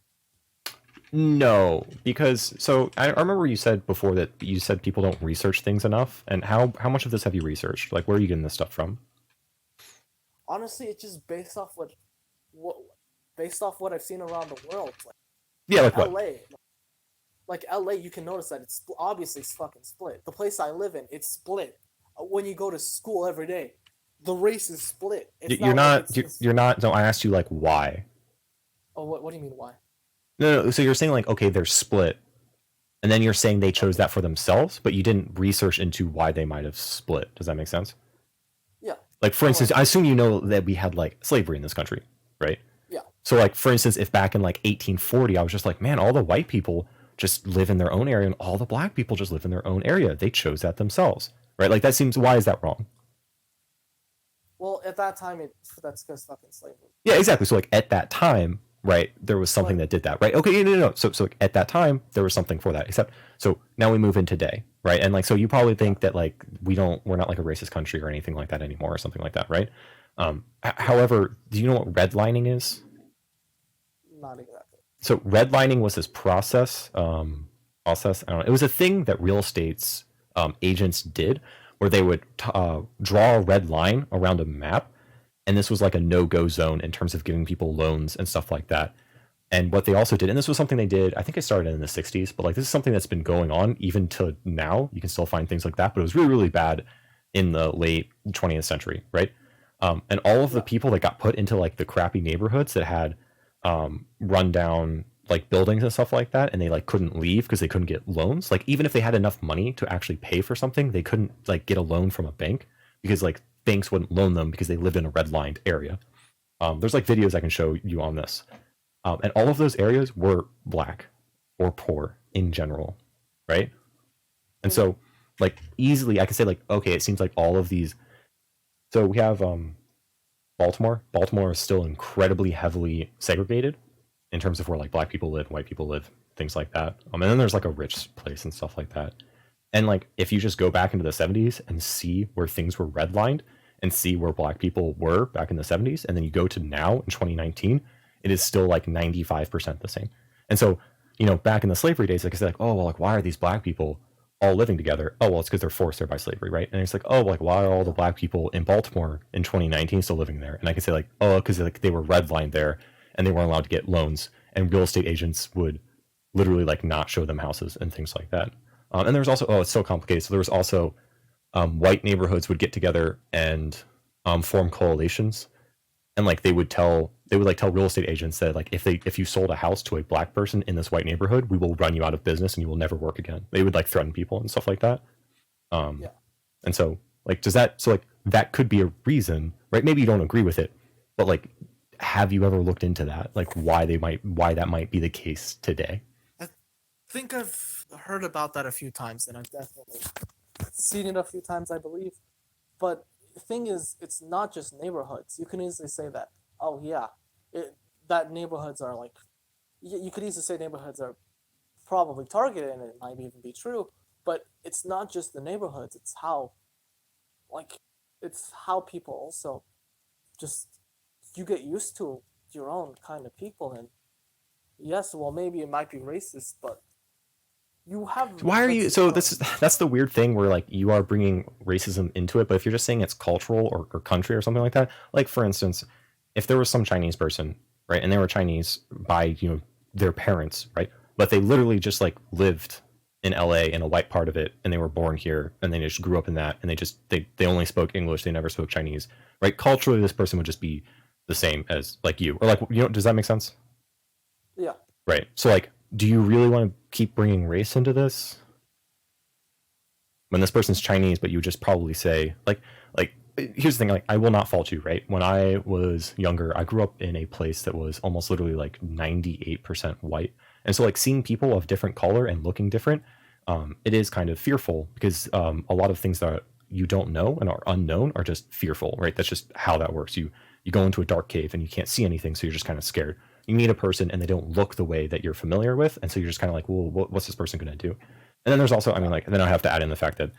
No, because so I remember you said before that you said people don't research things enough. And how much of this have you researched? Like where are you getting this stuff from? Honestly, it's just what based off what I've seen around the world. Yeah, like what? LA, like LA, you can notice that it's obviously it's fucking split. The place I live in, it's split. When you go to school every day, the race is split. It's You're not like not. You're not. No, I asked you like why. Oh, what do you mean why? No. So you're saying like okay, they're split, and then you're saying they chose Okay, that for themselves, but you didn't research into why they might have split. Does that make sense? yeah, Like for so instance, like I assume you know that we had like slavery in this country, right? yeah, So like for instance, if back in like 1840, I was just like, man, all the white people just live in their own area, and all the black people just live in their own area. They chose that themselves, right? Like that seems. Why is that wrong? well at that time that's because fucking slavery. Yeah, exactly. So like at that time, right, there was something But that did that, right? Okay, no. So like, at that time, there was something for that. Except so now we move in today, right? And like so you probably yeah, think that like we're not like a racist country or anything like that anymore or something like that, right? yeah, However, do you know what redlining is? not exactly. So redlining was this process. I don't know. It was a thing that real estate's agents did, where they would draw a red line around a map, and this was like a no-go zone in terms of giving people loans and stuff like that. And what they also did, and this was something they did, I think it started in the 60s, but like this is something that's been going on even to now. You can still find things like that, but it was really, really bad in the late 20th century, right? And all of the Yeah, people that got put into like the crappy neighborhoods that had rundown like buildings and stuff like that, and they like couldn't leave because they couldn't get loans. Like even if they had enough money to actually pay for something, they couldn't like get a loan from a bank because like banks wouldn't loan them because they lived in a redlined area. There's like videos I can show you on this, and all of those areas were black or poor in general, right? And so like easily I could say like, okay, it seems like all of these. So we have Baltimore. Baltimore is still incredibly heavily segregated in terms of where like black people live, white people live, things like that. And then there's like a rich place and stuff like that. And like if you just go back into the 70s and see where things were redlined and see where black people were back in the 70s, and then you go to now in 2019, it is still like 95% the same. And so, back in the slavery days, like I said, like, oh, well, like why are these black people all living together? Oh, well, it's because they're forced there by slavery, right? And it's like, oh, like why are all the black people in Baltimore in 2019 still living there? And I can say like, oh, because like they were redlined there and they weren't allowed to get loans, and real estate agents would literally like not show them houses and things like that. And there's also, it's so complicated. So there was also white neighborhoods would get together and form coalitions, and like they would tell real estate agents that like if you sold a house to a black person in this white neighborhood, we will run you out of business and you will never work again. They would like threaten people and stuff like that. Yeah. And so like that could be a reason, right? Maybe you don't agree with it, but like, have you ever looked into that? Like why that might be the case today? I think I've heard about that a few times, and I've definitely seen it a few times, I believe. But the thing is, it's not just neighborhoods. You can easily say that, oh yeah, that neighborhoods are like, you could easily say neighborhoods are probably targeted, and it might even be true. But it's not just the neighborhoods. It's how people also just, you get used to your own kind of people. And yes, well, maybe it might be racist, but you have. Why are you? So that's the weird thing where like you are bringing racism into it, but if you're just saying it's cultural or country or something like that, like for instance, if there was some Chinese person, right, and they were Chinese by their parents, right, but they literally just like lived in LA in a white part of it, and they were born here, and they just grew up in that, and they only spoke English, they never spoke Chinese, right? Culturally, this person would just be the same as like you, or like does that make sense? Yeah. Right. So like, do you really want to keep bringing race into this when this person's Chinese, but you would just probably say like here's the thing, like I will not fault you, right? When I was younger, I grew up in a place that was almost literally like 98% white, and so like seeing people of different color and looking different, it is kind of fearful because a lot of things that you don't know and are unknown are just fearful, right? That's just how that works. You go into a dark cave and you can't see anything, so you're just kind of scared. You meet a person and they don't look the way that you're familiar with, and so you're just kind of like, well, what's this person going to do? And then there's also, I mean, like, then I have to add in the fact that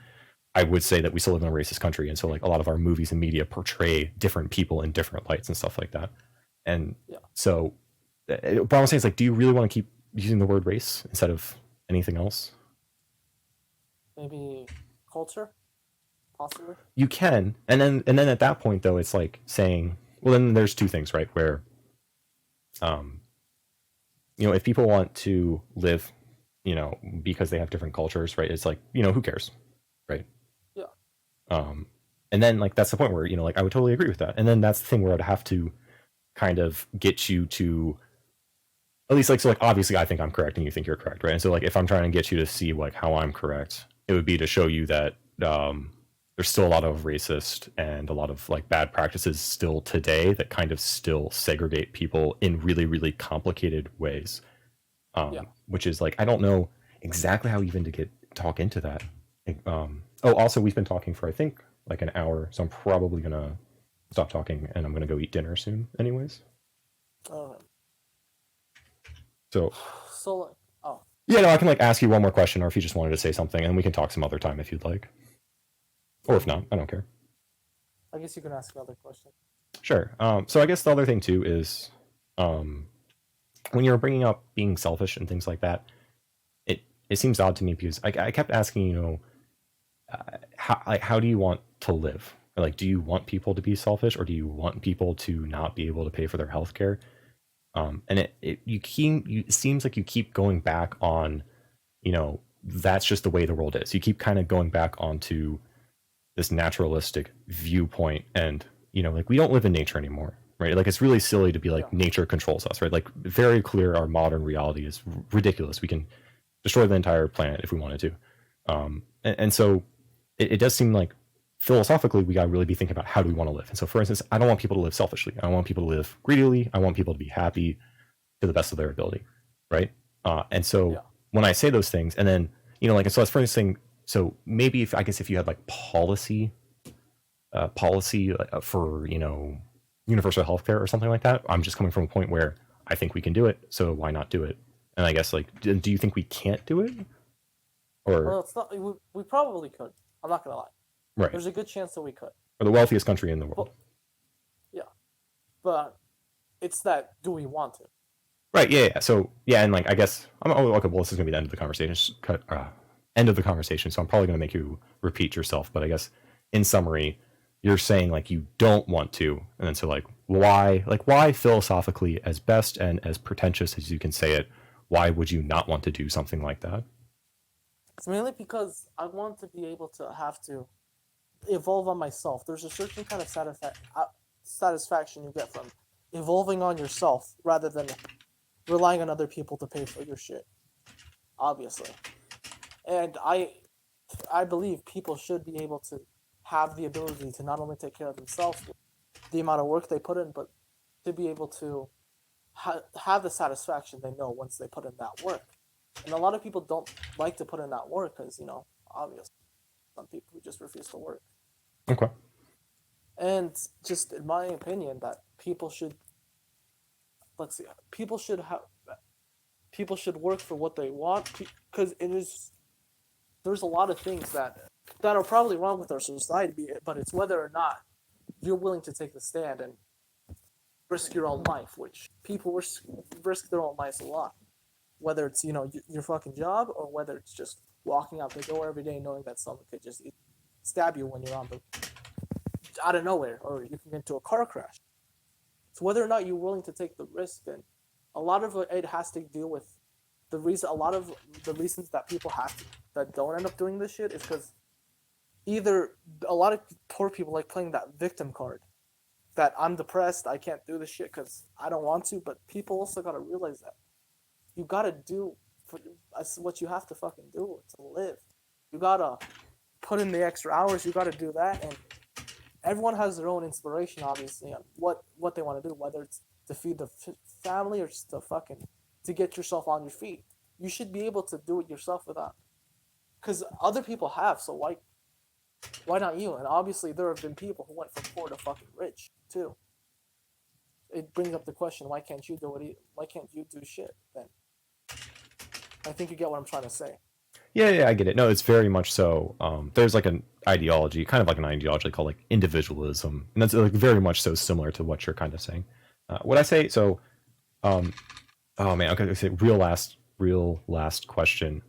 I would say that we still live in a racist country, and so like a lot of our movies and media portray different people in different lights and stuff like that. And so, what I'm saying is like, do you really want to keep using the word race instead of anything else? Maybe culture, possibly. You can, and then at that point though, it's like saying, well, then there's two things, right? Where, if people want to live, because they have different cultures, right? It's like, who cares, right? Yeah. And then like that's the point where like I would totally agree with that, and then that's the thing where I'd have to kind of get you to at least like, so like obviously I think I'm correct and you think you're correct, right? And so like if I'm trying to get you to see like how I'm correct, it would be to show you that there's still a lot of racist and a lot of like bad practices still today that kind of still segregate people in really, really complicated ways. Which is like, I don't know exactly how even to talk into that. Also we've been talking for I think like an hour, so I'm probably gonna stop talking and I'm gonna go eat dinner soon anyways. So yeah, no, I can like ask you one more question, or if you just wanted to say something, and we can talk some other time if you'd like. Or if not, I don't care. I guess you can ask another question. Sure. So I guess the other thing too is, when you're bringing up being selfish and things like that, it seems odd to me because I kept asking, how do you want to live? Or like, do you want people to be selfish, or do you want people to not be able to pay for their healthcare? And it seems like you keep going back on, that's just the way the world is. You keep kind of going back onto this naturalistic viewpoint, and like we don't live in nature anymore, right? Like it's really silly to be like nature controls us, right? Like very clear, our modern reality is ridiculous. We can destroy the entire planet if we wanted to, and so it does seem like philosophically we got to really be thinking about how do we want to live. And so for instance, I don't want people to live selfishly. I don't want people to live greedily. I want people to be happy to the best of their ability, right? And so when I say those things, and then like, so that's for instance, so maybe if you had like policy for universal healthcare or something like that. I'm just coming from a point where I think we can do it, so why not do it? And I guess like, do you think we can't do it? Or Well, it's not. We probably could. I'm not gonna lie. right, There's a good chance that we could. or the wealthiest country in the world. But, yeah, but it's that. Do we want to? Right. Yeah. Yeah. So yeah, and like I guess I'm okay. Well, this is gonna be the end of the conversation. End of the conversation. So I'm probably gonna make you repeat yourself. But I guess in summary, you're saying like you don't want to, and then so like why? Like why philosophically, as best and as pretentious as you can say it, why would you not want to do something like that? It's mainly because I want to be able to have to evolve on myself. There's a certain kind of satisfaction you get from evolving on yourself rather than relying on other people to pay for your shit. Obviously. And I believe people should be able to have the ability to not only take care of themselves, the amount of work they put in, but to be able to have the satisfaction they know once they put in that work. And a lot of people don't like to put in that work because, obviously, some people just refuse to work. Okay. And just in my opinion, that people should, people should work for what they want because there's a lot of things that are probably wrong with our society, but it's whether or not you're willing to take the stand and risk your own life, which people risk their own lives a lot. Whether it's, your fucking job or whether it's just walking out the door every day knowing that someone could just stab you when you're out of nowhere, or you can get into a car crash. It's whether or not you're willing to take the risk, and a lot of it has to do with a lot of the reasons that people that don't end up doing this shit is because either a lot of poor people like playing that victim card, that I'm depressed, I can't do this shit because I don't want to, but people also got to realize that you got to do what you have to fucking do to live. You got to put in the extra hours, you got to do that, and everyone has their own inspiration, obviously, on what they want to do, whether it's to feed the family or just to get yourself on your feet. You should be able to do it yourself without, because other people have, so why not you? And obviously there have been people who went from poor to fucking rich too. It brings up the question, why can't you do it? Why can't you do shit then? I think you get what I'm trying to say. Yeah, I get it. No, it's very much so. There's like an ideology, kind of like an ideology called like individualism, and that's like very much so similar to what you're kind of saying. What I say, so, oh man, okay, say real last question.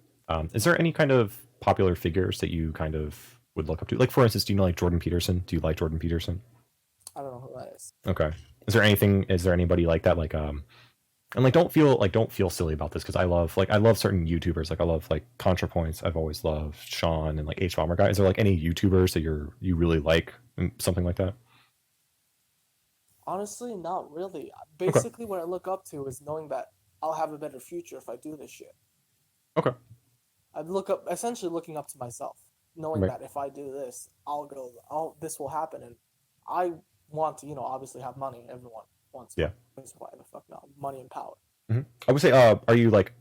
Is there any kind of popular figures that you kind of would look up to? Like, for instance, do you know like Jordan Peterson? Do you like Jordan Peterson? I don't know who that is. Okay. Is there anybody like that? Like, and like don't feel silly about this because I love certain YouTubers. Like I love like ContraPoints. I've always loved Sean and like H Bomber Guy. Is there like any YouTubers that you really like, something like that? Honestly, not really. Basically, what I look up to is knowing that I'll have a better future if I do this shit. Okay. Essentially looking up to myself, knowing that if I do this, this will happen, and I want to, obviously have money. Everyone wants. Yeah. Why the fuck not? Money and power. Mm-hmm. I would say, are you like,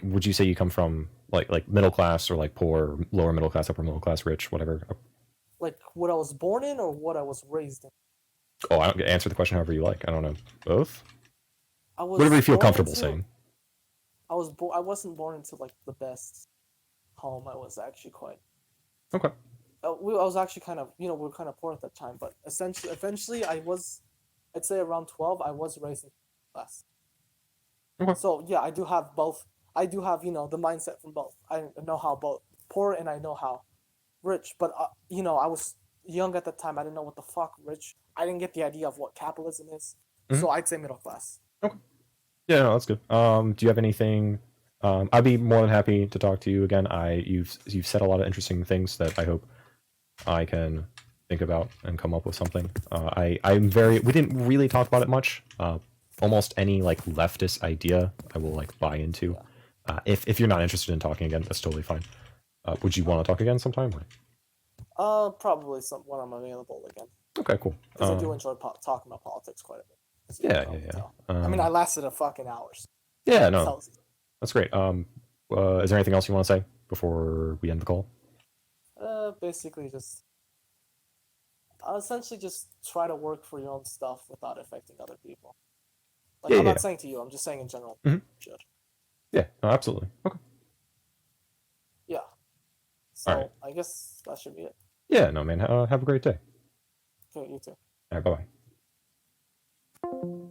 would you say you come from like middle class or like poor, lower middle class, upper middle class, rich, whatever? Like what I was born in or what I was raised in? Oh, I don't answer the question however you like. I don't know. Both? Whatever you feel comfortable saying. I wasn't born into like the best home. I was actually quite. Okay. I was actually kind of, we were kind of poor at that time, but eventually I'd say around 12, I was raised in class. Okay. So yeah, I do have both. I do have, the mindset from both. I know how both poor and I know how rich, but I was young at the time. I didn't know what the fuck rich. I didn't get the idea of what capitalism is. Mm-hmm. So I'd say middle class. Okay. Yeah, no, that's good. Do you have anything? I'd be more than happy to talk to you again. You've said a lot of interesting things that I hope I can think about and come up with something. We didn't really talk about it much. Almost any like leftist idea I will like buy into. If you're not interested in talking again, that's totally fine. Would you want to talk again sometime? Probably when I'm available again. Okay, cool. Because I do enjoy talking about politics quite a bit. Yeah. I mean, I lasted a fucking hours. Yeah, no, that's great. Is there anything else you want to say before we end the call? Basically just essentially just try to work for your own stuff without affecting other people. Like Yeah, I'm yeah, not saying to you, I'm just saying in general. Mhm. Should. yeah. No, absolutely. Okay. Yeah. So All right. I guess that should be it. Yeah. No, man. Have a great day. Okay, you too. All right. Bye bye.